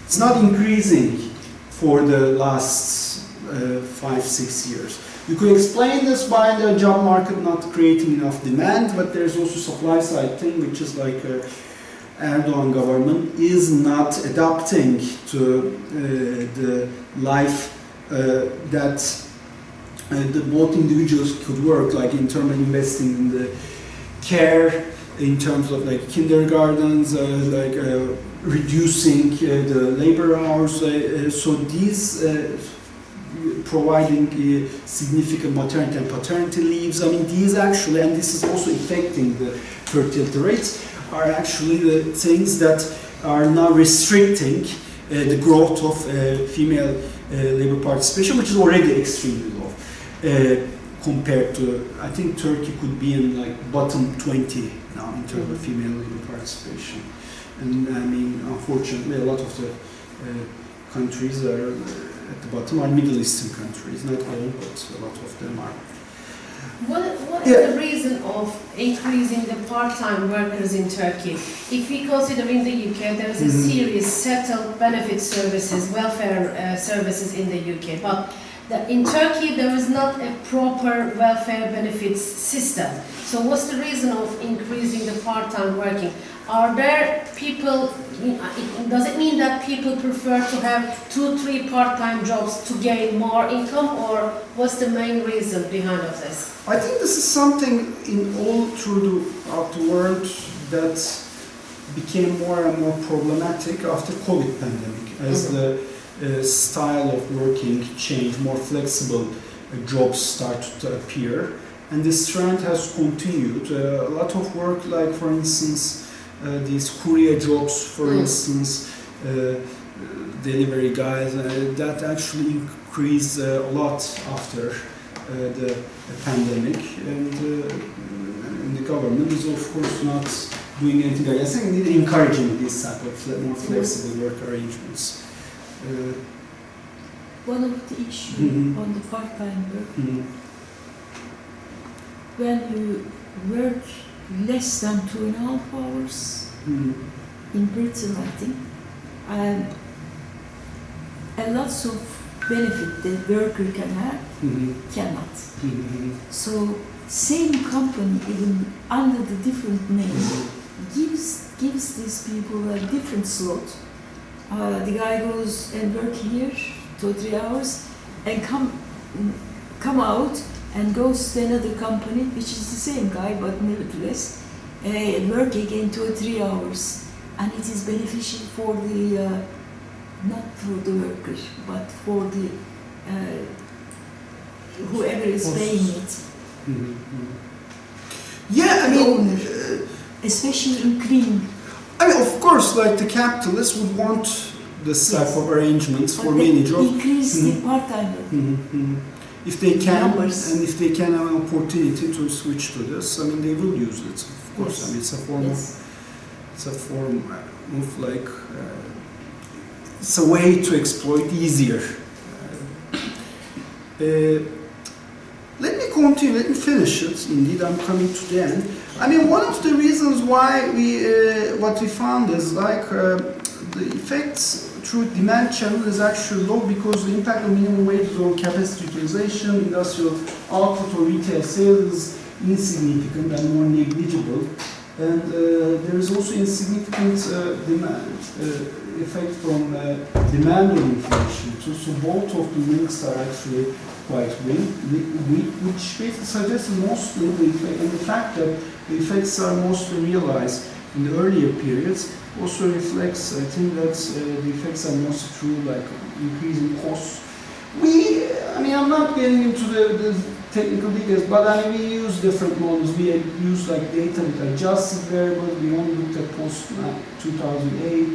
B: It's not increasing for the last 5-6 years. You could explain this by the job market not creating enough demand, but there's also supply side thing, which is like Erdogan government is not adapting to the life that both individuals could work, like in terms of investing in the care, in terms of like kindergartens, reducing the labor hours. So these providing significant maternity and paternity leaves. I mean, these actually, and this is also affecting the fertility rates, are actually the things that are now restricting the growth of female labor participation, which is already extremely low compared to, I think Turkey could be in like bottom 20 now in terms of female labor participation. And I mean, unfortunately, a lot of the countries are at the bottom are Middle Eastern countries, not all, but a lot of them are.
D: What is the reason of increasing the part-time workers in Turkey? If we consider in the UK, there is a serious settled benefit services, welfare services in the UK, but in Turkey there is not a proper welfare benefits system. So what's the reason of increasing the part-time working? Are there people, does it mean that people prefer to have 2-3 part-time jobs to gain more income, or what's the main reason behind of this?
B: I think this is something in all throughout the world that became more and more problematic after COVID pandemic, as the style of working changed, more flexible jobs started to appear, and this trend has continued. A lot of work, like for instance, these courier jobs, for instance, delivery guys, that actually increased a lot after the pandemic, and the government is of course not doing anything. I think encouraging this type of more flexible work arrangements.
F: One of the issues on the part-time work, when you work less than 2.5 hours in Britain, I think, a lot of benefit the worker can have cannot. So same company, even under the different name, gives these people a different slot. The guy goes and work here 2 or 3 hours and come out and goes to another company, which is the same guy, but nevertheless, work again 2 or 3 hours. And it is beneficial for the, not for the worker, but for the, whoever is paying it.
B: Yeah, I mean,
F: especially in clean.
B: I mean, of course, like the capitalists would want this type of arrangements for many jobs.
F: Increase the part-time work.
B: If they can,
F: Numbers.
B: and if they can have an opportunity to switch to this, I mean, they will use it, of course. I mean, it's a form of like, it's a way to exploit easier. Let me continue, let me finish it. Indeed, I'm coming to the end. I mean, one of the reasons why what we found is like the effects through demand channel is actually low, because the impact of minimum wages on capacity utilization, industrial output or retail sales is insignificant and more negligible. And there is also insignificant demand effect from demand on inflation. So both of the links are actually quite weak, which basically suggests mostly the effect, and the fact that the effects are mostly realized in the earlier periods also reflects, I think, that the effects are mostly through like increasing costs. I mean, I'm not getting into the technical details, but I mean, we use different models. We use like data with adjusted variables. We only looked at post 2008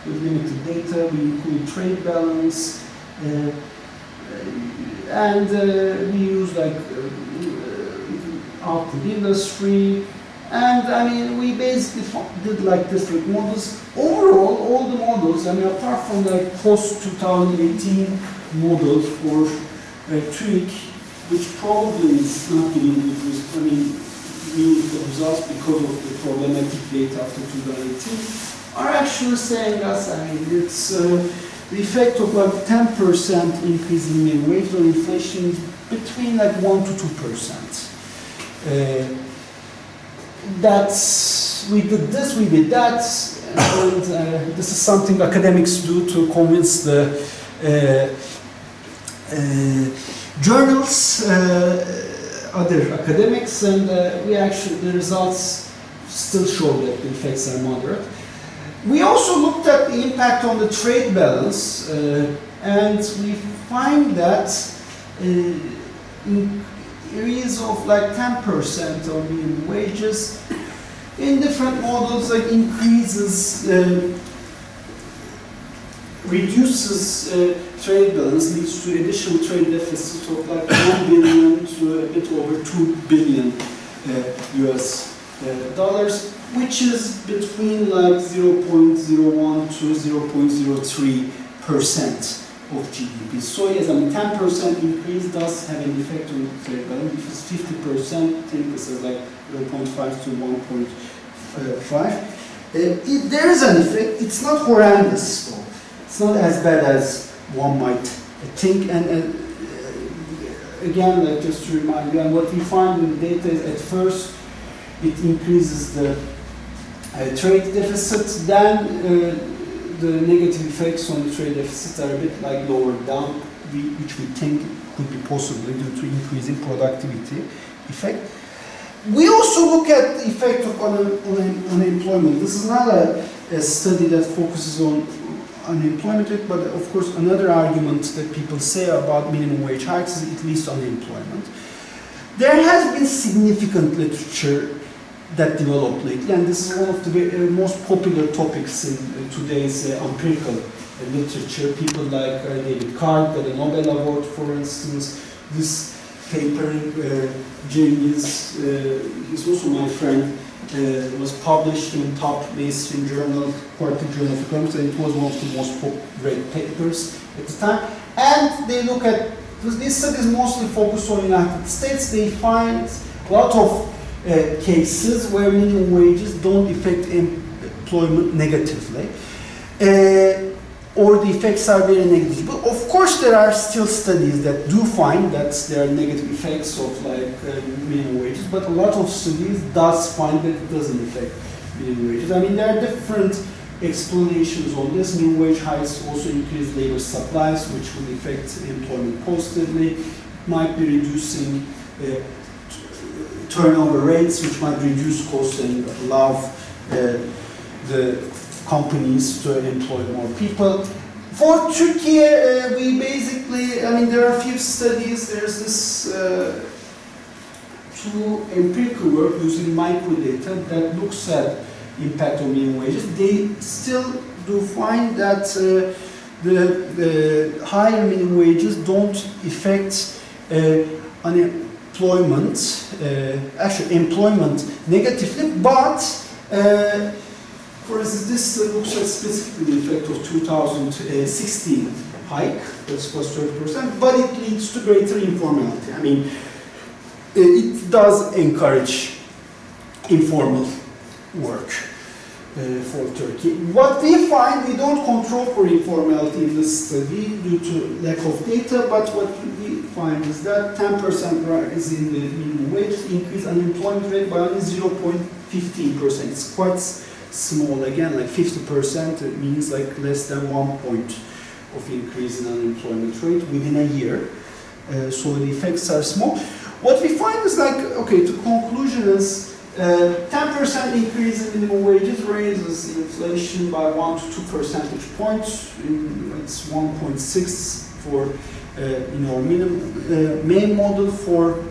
B: with limited data. We include trade balance, and we use like output industry. And I mean, we basically did like different models. Overall, all the models, I mean, apart from like post-2018 models for TRIC, which probably is not giving new results because of the problematic data after 2018, are actually saying us, I mean, it's the effect of like 10% increase in minimum wage on inflation is between like 1 to 2%. We did this, we did that, and this is something academics do to convince the journals, other academics, and the results still show that the effects are moderate. We also looked at the impact on the trade balance, and we find that in areas of like 10% of minimum wages, in different models, like increases, reduces trade balance, leads to additional trade deficit of like 1 billion to a bit over 2 billion US dollars, which is between like 0.01 to 0.03% of GDP. So yes, I mean 10% increase does have an effect on the trade balance. If it's 50%, think this is like 0.5 to 1.5. There is an effect. It's not horrendous though. It's not as bad as one might think. And again, like just to remind you, and what we find in the data is at first it increases the trade deficit, then the negative effects on the trade deficit are a bit like lowered down, which we think could be possibly due to increasing productivity effect. We also look at the effect of unemployment. This is not a study that focuses on unemployment rate, but of course another argument that people say about minimum wage hikes is it leads to unemployment. There has been significant literature that developed lately, and this is one of the most popular topics in today's empirical literature. People like David Card got a Nobel Award, for instance. This paper, James, he's also my friend, was published in top mainstream journal, Quarterly Journal of Economics, and it was one of the most read papers at the time. And they look at, these studies mostly focus on the United States. They find a lot of cases where minimum wages don't affect employment negatively, or the effects are very negligible. Of course, there are still studies that do find that there are negative effects of like minimum wages, but a lot of studies does find that it doesn't affect minimum wages. I mean, there are different explanations on this. Minimum wage hikes also increase labor supplies, which will affect employment positively. Might be reducing turnover rates, which might reduce costs and allow the companies to employ more people. For Turkey, we basically, I mean, there are a few studies. There's this two empirical work using microdata that looks at impact on minimum wages. They still do find that the higher minimum wages don't affect actually employment negatively, but for instance, this looks at specifically the effect of 2016 hike, that's plus 30%, but it leads to greater informality. I mean, it does encourage informal work for Turkey. What we find, we don't control for informality in this study due to lack of data, but what we find is that 10% rise in the minimum wage increase unemployment rate by only 0.15%. It's quite small, again, like 50%, it means like less than 1 point of increase in unemployment rate within a year. So the effects are small. What we find is like, okay, the conclusion is 10% increase in minimum wages raises inflation by 1 to 2 percentage points. It's 1.6 for main model for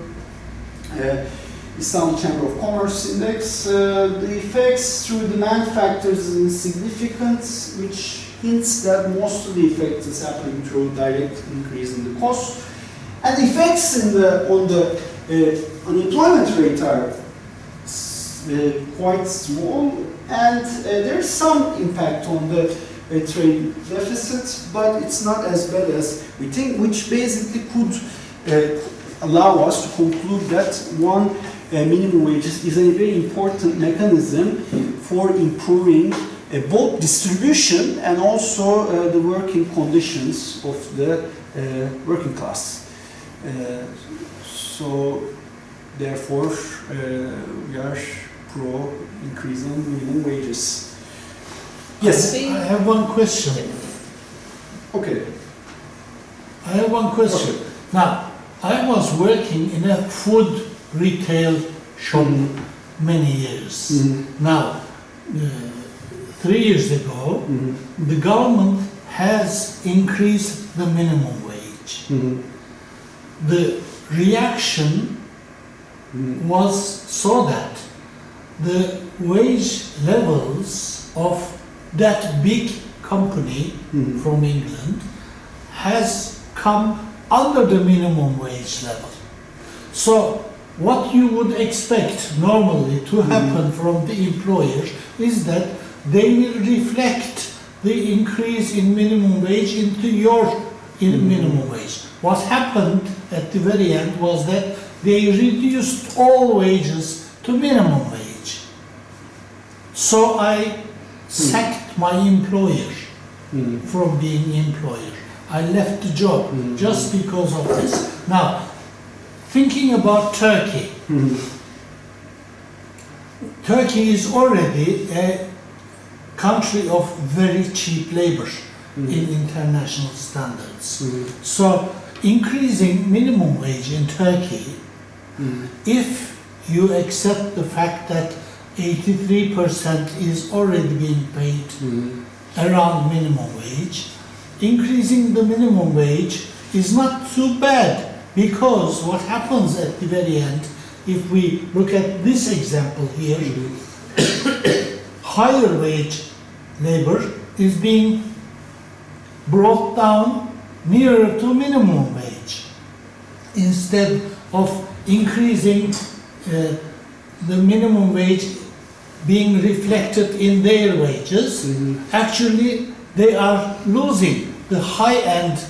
B: Istanbul Chamber of Commerce Index. The effects through demand factors is insignificant, which hints that most of the effect is happening through direct increase in the cost. And the effects on the unemployment rate are quite small, and there's some impact on the trade deficit, but it's not as bad as we think, which basically could allow us to conclude that minimum wages is a very important mechanism for improving both distribution and also the working conditions of the working class. So therefore we are pro increasing minimum wages. Yes?
A: I have one question.
B: Okay.
A: I have one question.
B: Okay.
A: Now, I was working in a food retail shop many years. Now, 3 years ago, the government has increased the minimum wage. The reaction was so that the wage levels of that big company from England has come under the minimum wage level. So what you would expect normally to happen from the employers is that they will reflect the increase in minimum wage into your in minimum wage. What happened at the very end was that they reduced all wages to minimum wage. So I sacked my employer from being employer. I left the job just because of this. Now, thinking about Turkey, Turkey is already a country of very cheap labor in international standards. So increasing minimum wage in Turkey, if you accept the fact that 83% is already being paid around minimum wage, increasing the minimum wage is not too bad, because what happens at the very end, if we look at this example here, higher wage labor is being brought down nearer to minimum wage instead of increasing the minimum wage being reflected in their wages. Actually, they are losing. The high-end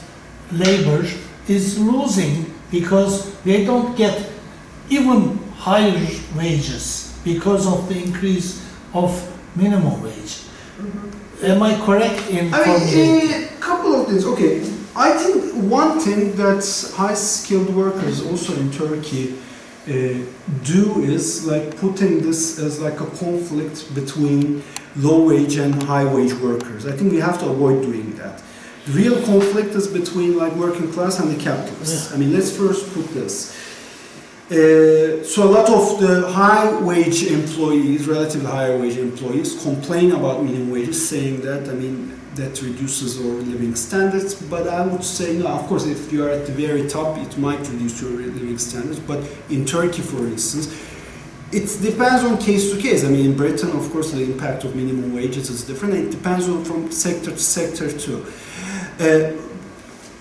A: labor is losing because they don't get even higher wages because of the increase of minimum wage. Am I correct in formulating?
B: A couple of things. Okay, I think one thing that high-skilled workers also in Turkey do is like putting this as like a conflict between low-wage and high-wage workers. I think we have to avoid doing that. The real conflict is between like working class and the capitalists. I mean, let's first put this. So a lot of the high-wage employees, relatively higher-wage employees, complain about minimum wages, saying that, I mean, that reduces our living standards. But I would say, no, of course, if you are at the very top, it might reduce your living standards. But in Turkey, for instance, it depends on case to case. I mean, in Britain, of course, the impact of minimum wages is different. It depends on from sector to sector too.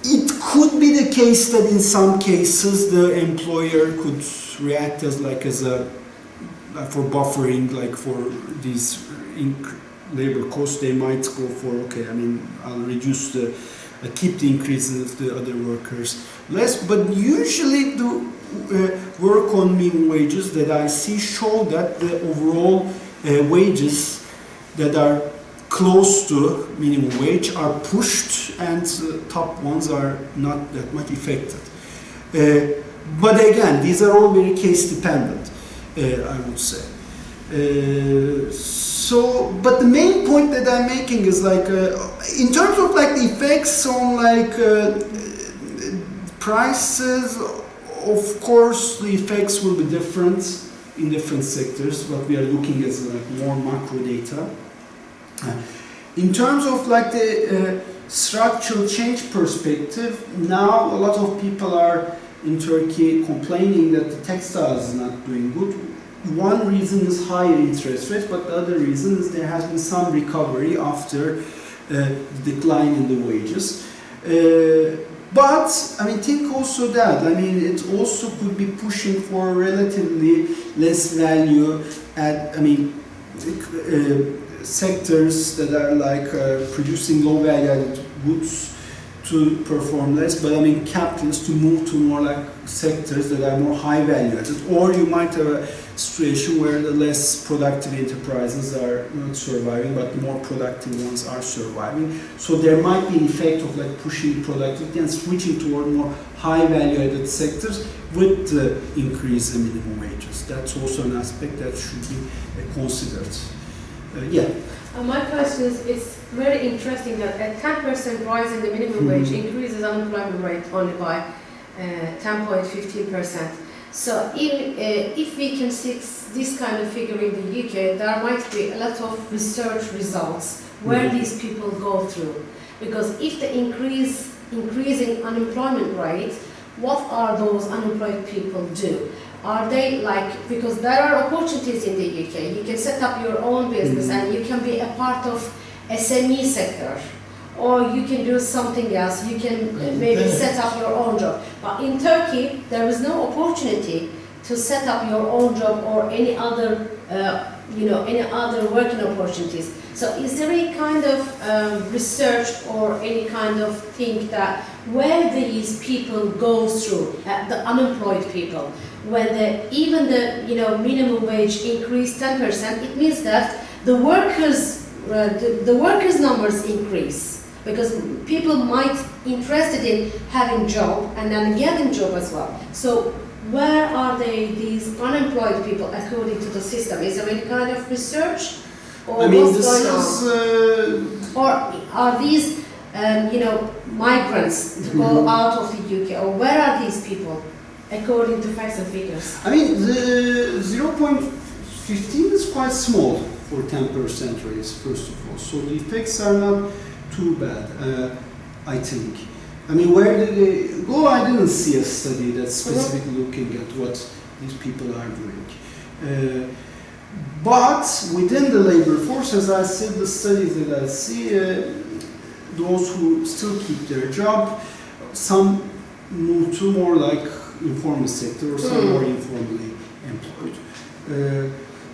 B: It could be the case that in some cases the employer could react as like as a for buffering, like for these labor costs, they might go for, okay, I mean, I'll reduce the keep the increases of the other workers less. But usually the work on minimum wages that I see show that the overall wages that are close to minimum wage are pushed, and top ones are not that much affected. But again, these are all very case dependent, I would say. So, but the main point that I'm making is like, in terms of like the effects on like prices, of course the effects will be different in different sectors, but we are looking at like more macro data. In terms of like the structural change perspective, now a lot of people are in Turkey complaining that the textiles is not doing good. One reason is higher interest rates, but the other reason is there has been some recovery after decline in the wages. But I mean, think also that, I mean, it also could be pushing for relatively less value at, I mean, sectors that are like producing low value added goods to perform less, but I mean capitalists to move to more like sectors that are more high value added. Or you might have a situation where the less productive enterprises are not surviving, but the more productive ones are surviving. So there might be an effect of like pushing productivity and switching toward more high value added sectors with the increase in minimum wages. That's also an aspect that should be considered. Yeah.
D: My question is, it's very interesting that a 10% rise in the minimum wage increases unemployment rate only by 10.15%. So if we can see this kind of figure in the UK, there might be a lot of research results where these people go through. Because if the increasing unemployment rate, what are those unemployed people do? Are they like, because there are opportunities in the UK, you can set up your own business and you can be a part of SME sector, or you can do something else, you can maybe set up your own job. But in Turkey, there is no opportunity to set up your own job or any other any other working opportunities. So is there any kind of research or any kind of thing that where these people go through, the unemployed people, when even the minimum wage increase 10%, it means that the workers numbers increase, because people might interested in having job and then getting job as well. So where are these unemployed people according to the system? Is there any kind of research, or what's going on? Or are these migrants to go out of the UK, or where are these people according to facts and figures?
B: I mean, the 0.15 is quite small for 10% raise, first of all. So the effects are not too bad, I think. I mean, where did they go? I didn't see a study that's specifically looking at what these people are doing. But within the labor force, as I said, the studies that I see, those who still keep their job, some move to more like informal sector, or some more informally employed.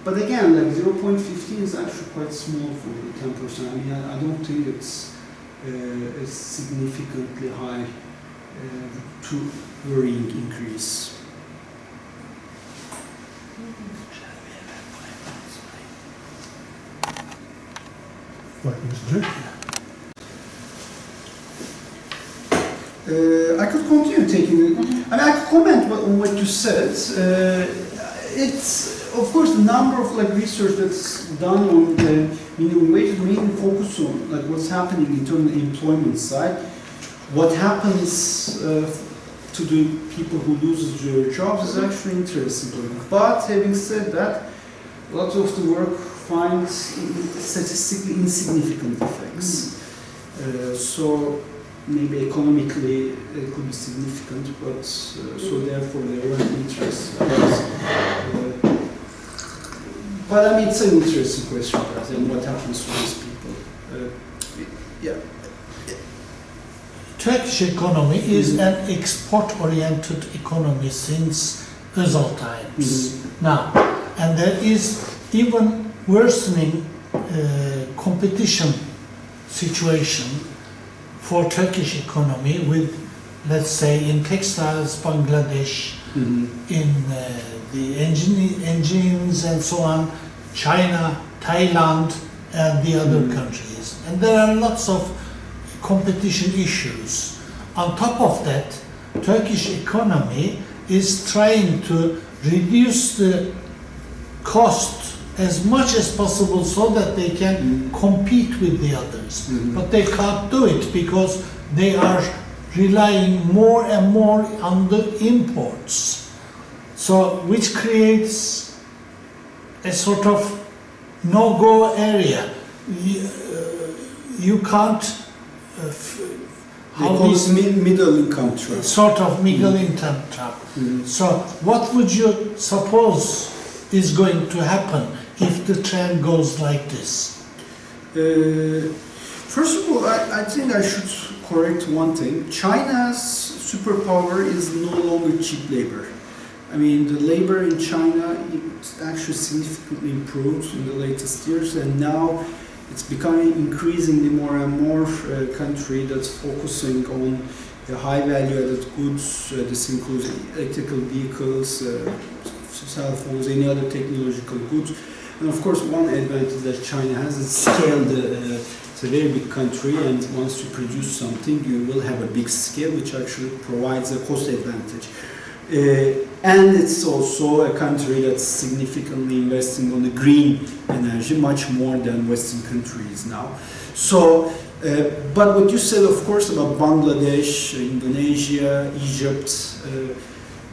B: But again, like 0.15 is actually quite small for the 10%. I mean, I don't think it's significantly high to worrying increase.
C: What, Mr.
B: I could continue taking. I mean, I could comment on what you said. It's of course the number of research that's done on the minimum wage mainly focus on what's happening in terms of the employment side. What happens to the people who lose their jobs is actually interesting. But having said that, a lot of the work finds statistically insignificant effects. So maybe economically it could be significant, but so therefore they weren't interested. But I mean, it's an interesting question, and what happens to these people? Yeah.
A: Turkish economy is an export-oriented economy since Özal times now, and there is even worsening competition situation for Turkish economy with, let's say, in textiles, Bangladesh, in the engines and so on, China, Thailand, and the other countries. And there are lots of competition issues. On top of that, Turkish economy is trying to reduce the cost as much as possible so that they can compete with the others. But they can't do it because they are relying more and more on the imports. So, which creates a sort of no-go area. You can't
B: middle income trap.
A: Sort of middle income trap. So, what would you suppose is going to happen if the trend goes like this?
B: First of all, I think I should correct one thing. China's superpower is no longer cheap labor. I mean, the labor in China actually significantly improved in the latest years, and now it's becoming increasingly more and more a country that's focusing on the high value-added goods. This includes electrical vehicles, cell phones, any other technological goods. And of course, one advantage that China has is scale. It's a very big country, and once you produce something, you will have a big scale, which actually provides a cost advantage. And it's also a country that's significantly investing on the green energy, much more than Western countries now. So, but what you said, of course, about Bangladesh, Indonesia, Egypt,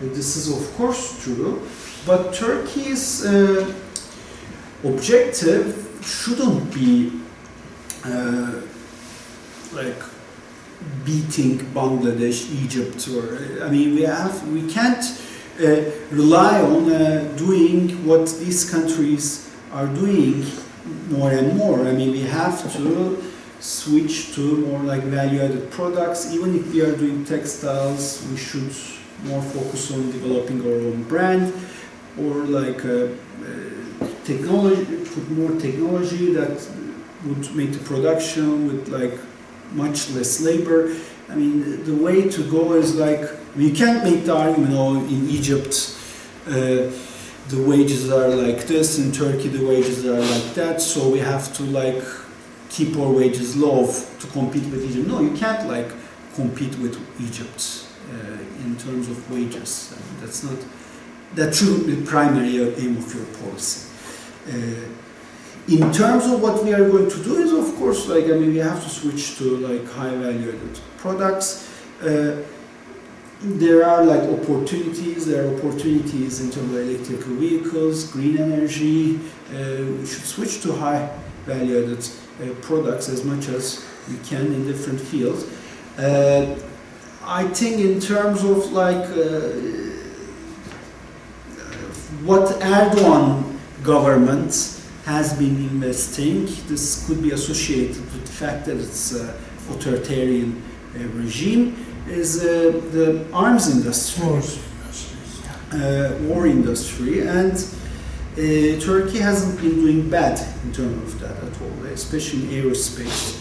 B: this is of course true. But Turkey's objective shouldn't be beating Bangladesh, Egypt, or I mean, we can't rely on doing what these countries are doing more and more. I mean, we have to switch to more value-added products. Even if we are doing textiles, we should more focus on developing our own brand, or technology, put more technology that would make the production with like much less labor. I mean, the way to go is like, you can't make the argument, oh, in Egypt the wages are like this, in Turkey the wages are like that, so we have to like keep our wages low to compete with Egypt. No, you can't like compete with Egypt in terms of wages. I mean, that shouldn't be the primary aim of your policy. In terms of what we are going to do is, of course, like, I mean, we have to switch to like high value added products. There are like opportunities. There are opportunities in terms of electrical vehicles, green energy. We should switch to high value added products as much as we can in different fields. I think in terms of like what Erdogan government has been investing, this could be associated with the fact that it's an authoritarian regime, is the arms industry, war industry, and Turkey hasn't been doing bad in terms of that at all, especially in aerospace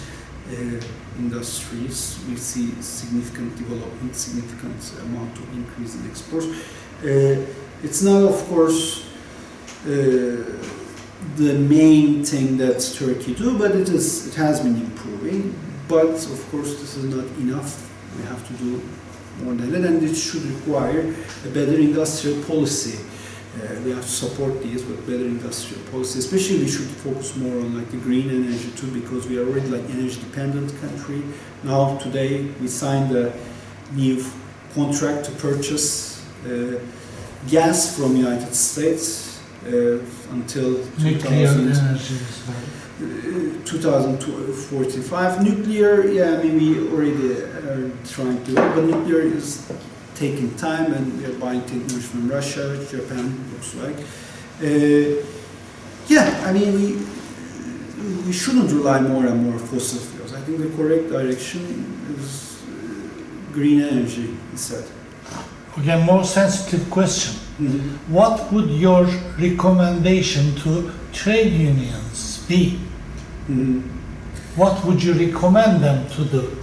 B: industries. We see significant development, significant amount of increase in exports. It's not, of course, the main thing that Turkey do, but it has been improving. But of course, this is not enough. We have to do more than that, and it should require a better industrial policy. We have to support these with better industrial policy. Especially, we should focus more on like the green energy too, because we are already like energy dependent country. Now, today, we signed a new contract to purchase gas from United States until 2045. Nuclear, yeah, I mean, we already are trying to, but nuclear is taking time, and we are buying technology from Russia, Japan, looks like. Yeah, I mean, we shouldn't rely more and more on fossil fuels. I think the correct direction is green energy instead.
A: Okay, more sensitive question.
B: Mm-hmm.
A: What would your recommendation to trade unions be?
B: Mm-hmm.
A: What would you recommend them to do?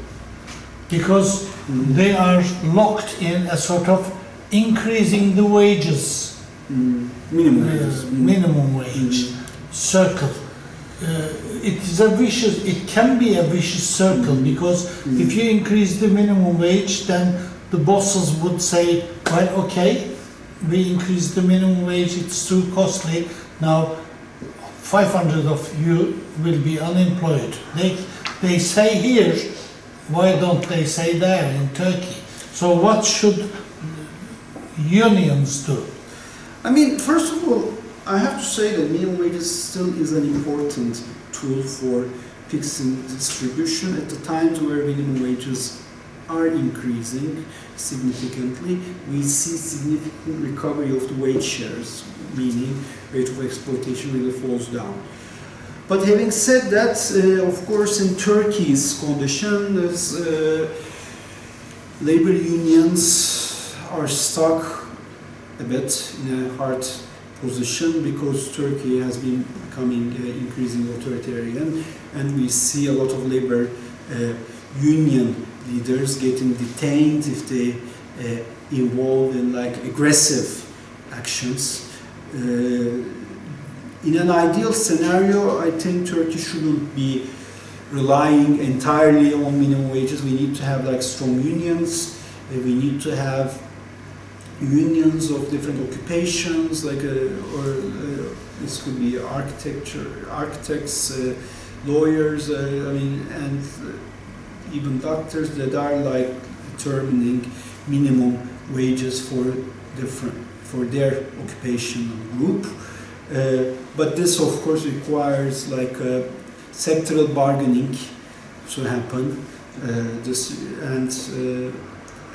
A: Because they are locked in a sort of increasing the wages, minimum wage circle. It can be a vicious circle, because if you increase the minimum wage, then the bosses would say, well, okay, we increase the minimum wage, it's too costly, now 500 of you will be unemployed. They say here, why don't they say there in Turkey? So what should unions do?
B: I mean, first of all, I have to say that minimum wage still is an important tool for fixing distribution at the times where minimum wages are increasing significantly. We see significant recovery of the wage shares, meaning rate of exploitation really falls down. But having said that, of course, in Turkey's condition, labor unions are stuck a bit in a hard position, because Turkey has been becoming increasingly authoritarian, and we see a lot of labor union leaders getting detained if they involve in like aggressive actions. In an ideal scenario, I think Turkey shouldn't be relying entirely on minimum wages. We need to have like strong unions. We need to have unions of different occupations, like this could be architects, lawyers, I mean, and even doctors that are like determining minimum wages for their occupational group. But this, of course, requires like sectoral bargaining to happen.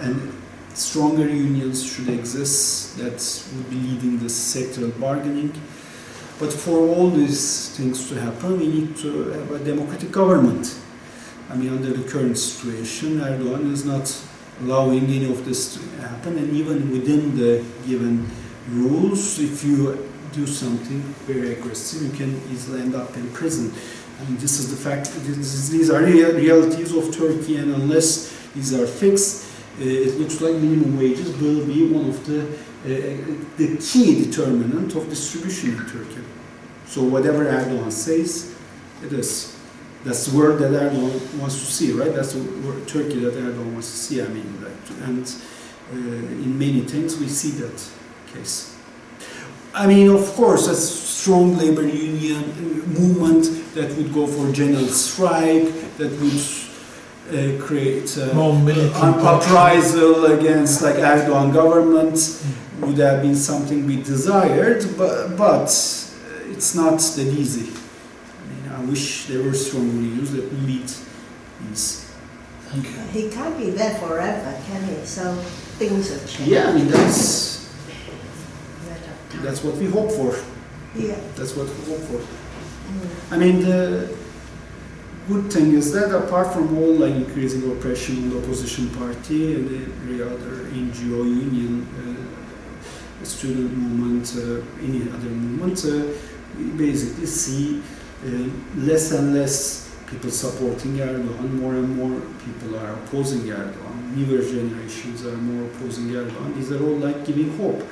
B: And stronger unions should exist that would be leading this sectoral bargaining. But for all these things to happen, we need to have a democratic government. I mean, under the current situation, Erdogan is not allowing any of this to happen, and even within the given rules, if you do something very aggressive, you can easily end up in prison. And this is the fact. These are realities of Turkey, and unless these are fixed, it looks like minimum wages will be one of the key determinant of distribution in Turkey. So whatever Erdogan says, it is. That's the word that Erdogan wants to see, right? That's the word, Turkey that Erdogan wants to see. I mean, and in many things we see that case. I mean, of course, a strong labor union movement that would go for general strike, that would create an uprisal against like Erdogan government would have been something we desired, but it's not that easy. I mean, I wish there were strong unions that lead these.
E: He can't be there forever, can he? So things have changed.
B: Yeah, I mean that's what we hope for.
E: Yeah.
B: That's what we hope for. I mean, the good thing is that apart from all like increasing oppression on the opposition party and every other NGO union, student movement, any other movement, we basically see less and less people supporting Erdogan, more and more people are opposing Erdogan, newer generations are more opposing Erdogan. These are all like giving hope.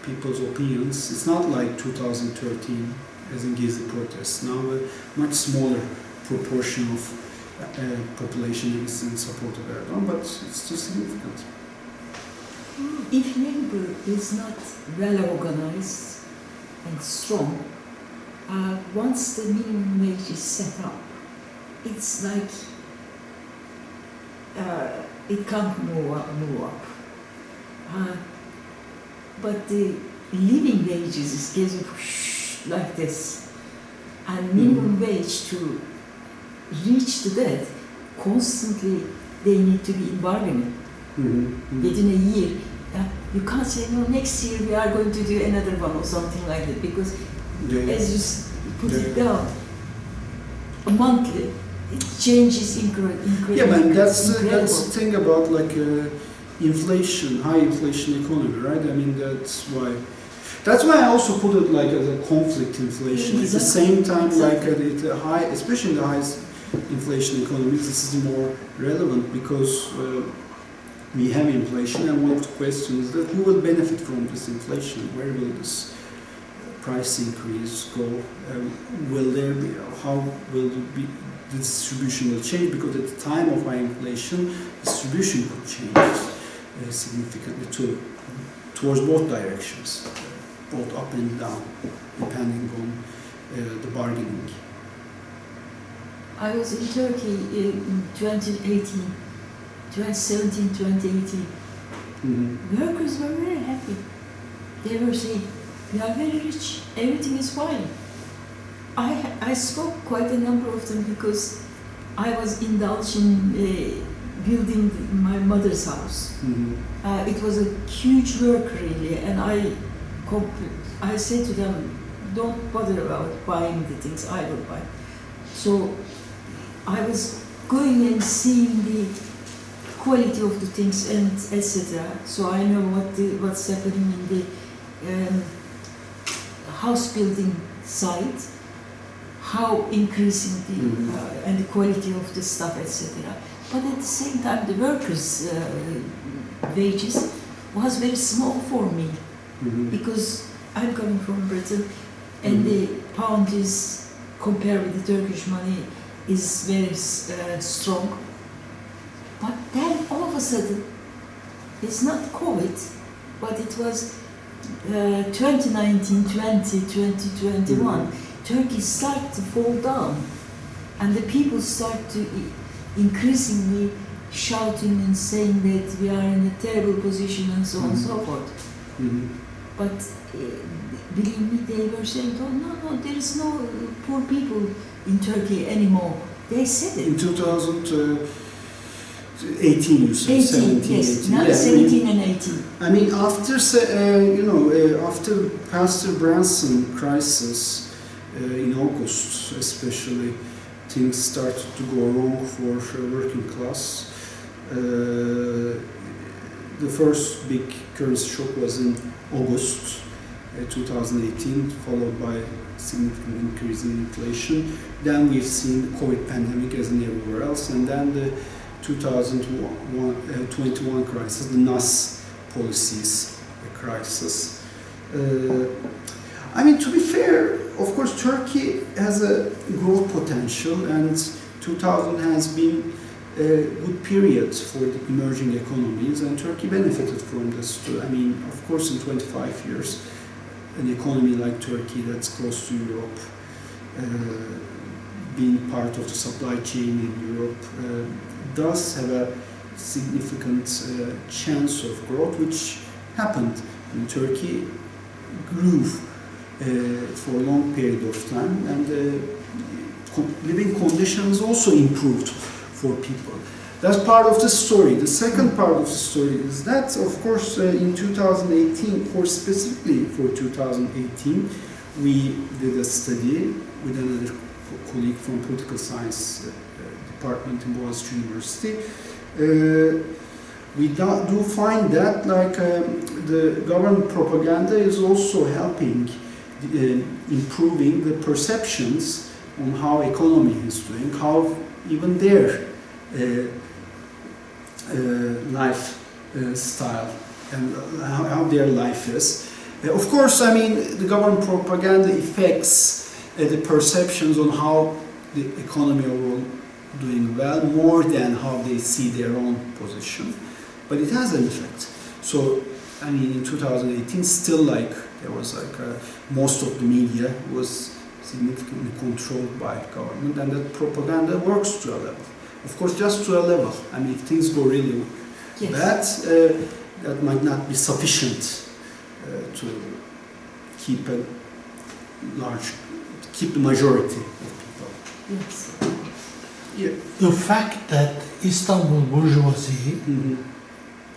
B: People's opinions. It's not like 2013 as in Gezi protests. Now a much smaller proportion of population is in support of Erdogan, but it's still significant.
F: If labor is not well organized and strong, once the minimum wage is set up, it's like it can't move up. But the living wages is getting like this, and minimum wage to reach to that, constantly they need to be in bargaining. Within a year, you can't say, no, next year we are going to do another one or something like that, because as you put it down, monthly, it changes incredibly.
B: Yeah, man, that's the thing about like inflation, high inflation economy, right? I mean, that's why I also put it like as a conflict inflation. At the same time, like at the high, especially in the highest inflation economies, this is more relevant because we have inflation, and one of the questions is that who will benefit from this inflation? Where will this price increase go? Will there be? How will it be? The distribution will change, because at the time of high inflation, distribution could change significantly towards both directions, both up and down, depending on the bargaining.
F: I was in Turkey in 2018, 2017, 2018. Workers were very happy. They were saying, we are very rich, everything is fine. I spoke quite a number of them because I was indulged in building my mother's house. It was a huge work really, and I said to them, don't bother about buying the things, I will buy. So I was going and seeing the quality of the things and etc. So I know what's happening in the house building side, how increasing the and the quality of the stuff, etc. But at the same time, the workers' wages was very small for me, because I'm coming from Britain, and the pound is, compared with the Turkish money, is very strong. But then all of a sudden, it's not COVID, but it was 2019, 2021, Turkey started to fall down, and the people start to increasingly shouting and saying that we are in a terrible position and so on and so forth. But believe me, they were saying, oh no, there is no poor people in Turkey anymore. They said it.
B: In 2018, you said 17,
F: yes,
B: 18.
F: Now
B: Yeah,
F: 17 and 18.
B: I mean, after after Pastor Branson crisis in August, especially, things started to go wrong for working class. The first big currency shock was in August, 2018, followed by significant increase in inflation. Then we've seen the COVID pandemic as in everywhere else, and then the 2021 crisis, the NAS policies crisis. I mean, to be fair, of course, Turkey has a growth potential, and 2000 has been a good period for the emerging economies, and Turkey benefited from this too. I mean, of course, in 25 years, an economy like Turkey that's close to Europe, being part of the supply chain in Europe, does have a significant chance of growth, which happened. And Turkey grew for a long period of time, and living conditions also improved for people. That's part of the story. The second part of the story is that, of course, in 2018, specifically for 2018, we did a study with another colleague from political science department in Boğaziçi University. We do find that the government propaganda is also helping improving the perceptions on how economy is doing, how even their lifestyle and how their life is. Of course, I mean, the government propaganda affects the perceptions on how the economy overall doing well more than how they see their own position. But it has an effect. So, I mean, in 2018, still there was most of the media was significantly controlled by government, and that propaganda works to a level. Of course, just to a level. I mean, if things go really bad, that might not be sufficient to keep the majority of people.
F: Yes.
B: Yeah.
A: The fact that Istanbul bourgeoisie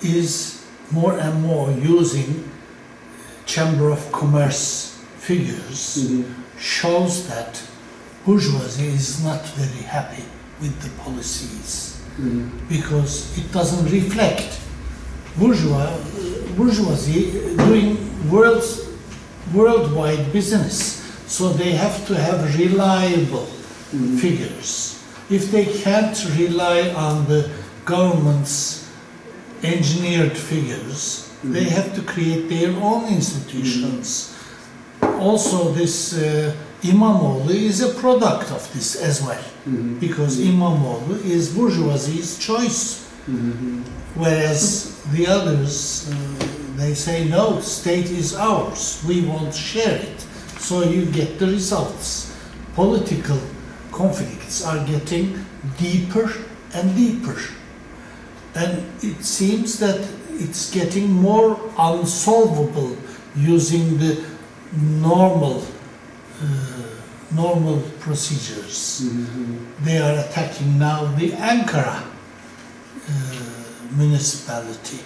A: is more and more using Chamber of Commerce figures shows that bourgeoisie is not very happy with the policies because it doesn't reflect bourgeoisie doing worldwide business, so they have to have reliable figures. If they can't rely on the government's engineered figures, they have to create their own institutions. Also, this İmamoğlu is a product of this as well, because İmamoğlu is bourgeoisie's choice, whereas the others, they say, no, state is ours, we won't share it. So you get the results. Political conflicts are getting deeper and deeper. And it seems that it's getting more unsolvable using the normal procedures. They are attacking now the Ankara municipality,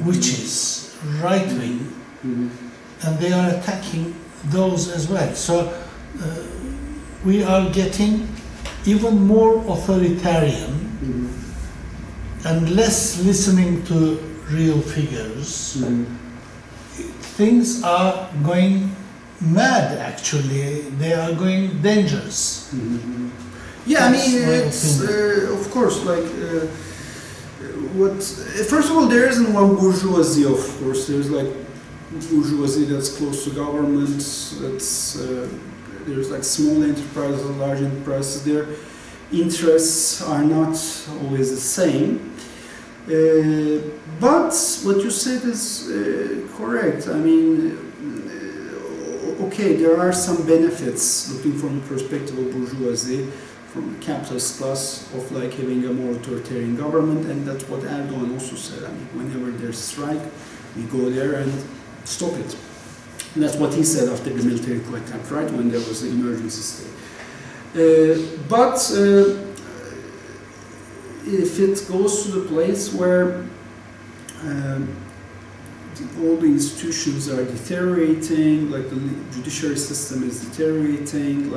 A: which is right-wing, and they are attacking those as well. So we are getting even more authoritarian and less listening to real figures. Things are going mad, actually. They are going dangerous.
B: Yeah, I mean, it's of course first of all, there isn't one bourgeoisie, of course. There's bourgeoisie that's close to government, there's small enterprises, large enterprises. Their interests are not always the same. But what you said is correct. I mean, okay, there are some benefits looking from the perspective of bourgeoisie, from the capitalist class, of having a more authoritarian government, and that's what Erdogan also said. I mean, whenever there's a strike, we go there and stop it. And that's what he said after the military coup attempt, right, when there was an emergency state. But if it goes to the place where all the institutions are deteriorating, the judiciary system is deteriorating,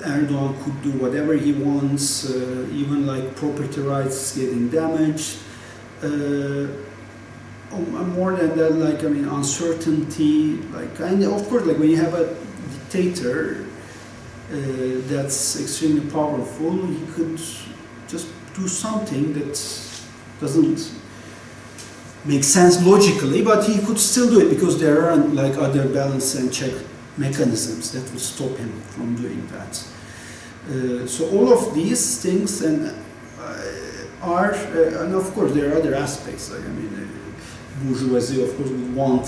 B: Erdogan could do whatever he wants, even property rights getting damaged, more than that, like, I mean, uncertainty, like, and of course, like, when you have a dictator that's extremely powerful, he could just do something that doesn't make sense logically, but he could still do it because there are, like, other balance and check mechanisms that would stop him from doing that. So all of these things and of course there are other aspects, like, I mean, bourgeoisie of course would want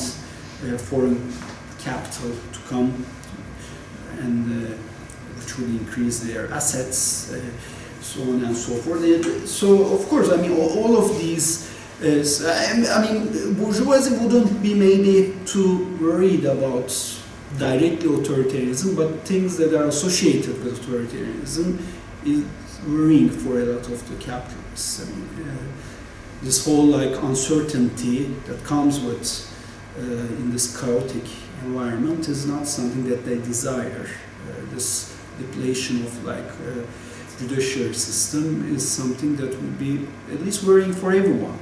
B: foreign capital to come, and which would increase their assets, so on and so forth. So of course, I mean, all of these, I mean, bourgeoisie wouldn't be maybe too worried about directly authoritarianism, but things that are associated with authoritarianism is worrying for a lot of the capitalists. I mean, this whole, like, uncertainty that comes with in this chaotic environment is not something that they desire. This depletion of, like, judiciary system is something that would be at least worrying for everyone.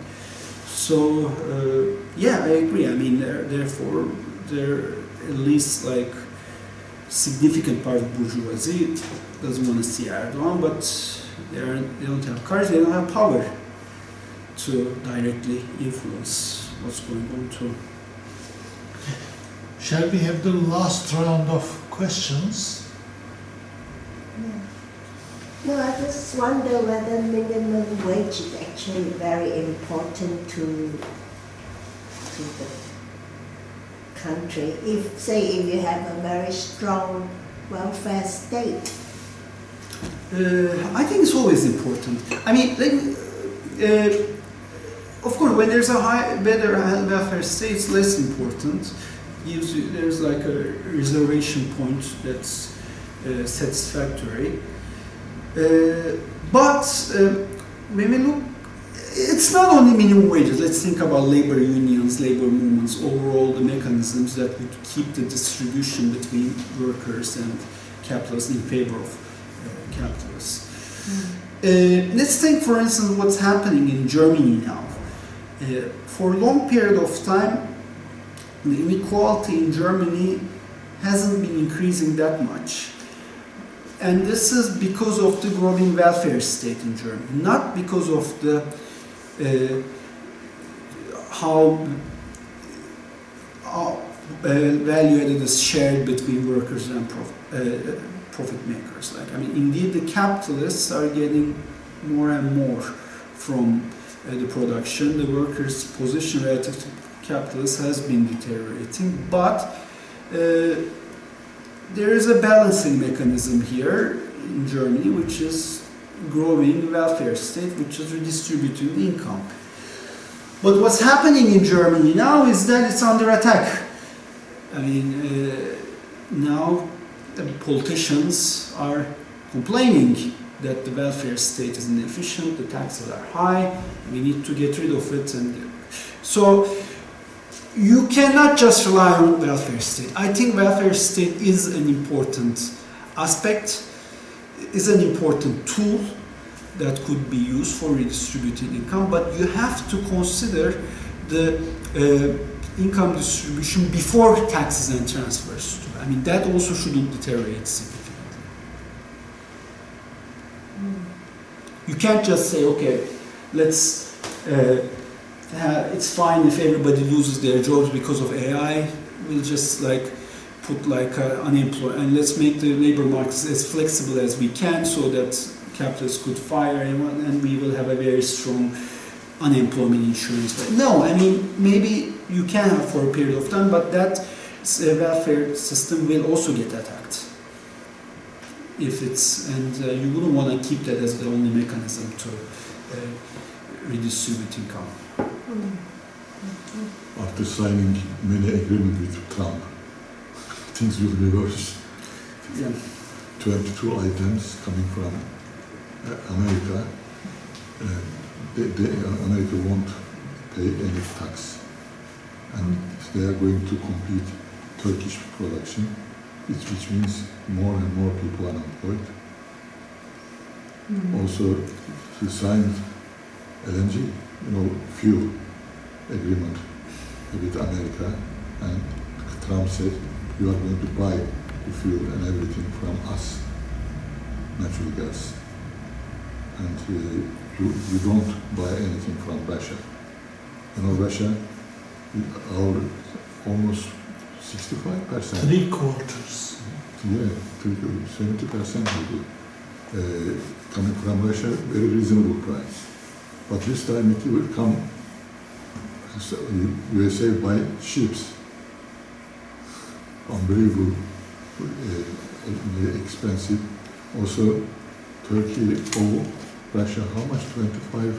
B: So yeah, I agree. I mean, therefore, there at least, like, significant part of bourgeoisie doesn't want to see Erdogan, but they don't have courage, they don't have power to directly influence what's going on too.
A: Shall we have the last round of questions?
E: No, I just wonder whether minimum wage is actually very important to the country. If, say, if you have a very strong welfare state.
B: I think it's always important. I mean, of course, when there's a better welfare state, it's less important. Usually, there's like a reservation point that's satisfactory. But when we look, it's not only minimum wages. Let's think about labor unions, labor movements, overall the mechanisms that would keep the distribution between workers and capitalists in favor of capitalists. Let's think, for instance, what's happening in Germany now. For a long period of time, the inequality in Germany hasn't been increasing that much. And this is because of the growing welfare state in Germany, not because of the how value added is shared between workers and profit makers. Like, I mean, indeed, the capitalists are getting more and more from the production. The workers' position relative to capitalists has been deteriorating, but there is a balancing mechanism here in Germany, which is growing welfare state, which is redistributing the income. But what's happening in Germany now is that it's under attack. I mean, now the politicians are complaining that the welfare state is inefficient, the taxes are high, we need to get rid of it. And so you cannot just rely on welfare state. I think welfare state is an important aspect, is an important tool that could be used for redistributing income, but you have to consider the income distribution before taxes and transfers. I mean, that also shouldn't deteriorate significantly. You can't just say, okay, let's it's fine if everybody loses their jobs because of AI. We'll just like put like unemployed, and let's make the labor markets as flexible as we can so that capitalists could fire anyone, and we will have a very strong unemployment insurance. But no, I mean, maybe you can have for a period of time, but that welfare system will also get attacked. If it's, and you wouldn't want to keep that as the only mechanism to redistribute income.
C: After signing many agreements with Trump, things will be worse.
B: Yeah.
C: 22 items coming from America. America won't pay any tax, and they are going to compete Turkish production, which means more and more people are unemployed. Also, he signed LNG, fuel agreement with America, and Trump said, you are going to buy the fuel and everything from us, natural gas, and you don't buy anything from Russia. You know, Russia, our almost 65%.
A: 3/4.
C: Yeah, 70% maybe. Coming from Russia, very reasonable price. But this time it will come, USA by ships. Unbelievable, expensive. Also, Turkey owe Russia how much? $25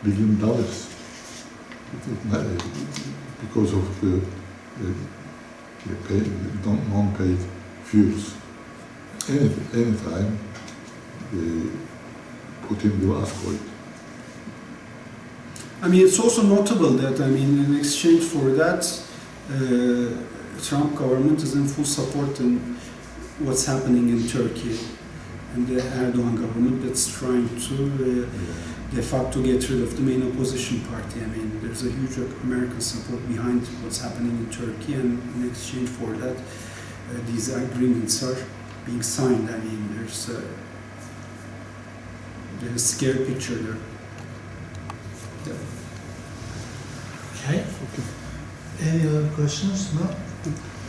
C: billion. Because of the non-paid fuels. Anytime, Putin will ask for it.
B: I mean, it's also notable that, I mean, in exchange for that, Trump government is in full support in what's happening in Turkey, and the Erdogan government that's trying to de facto get rid of the main opposition party. I mean, there's a huge American support behind what's happening in Turkey, and in exchange for that, these agreements are being signed. I mean, there's a scary picture there.
A: Okay. Any other questions? No?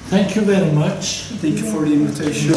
A: Thank you very much.
B: Thank you for the invitation.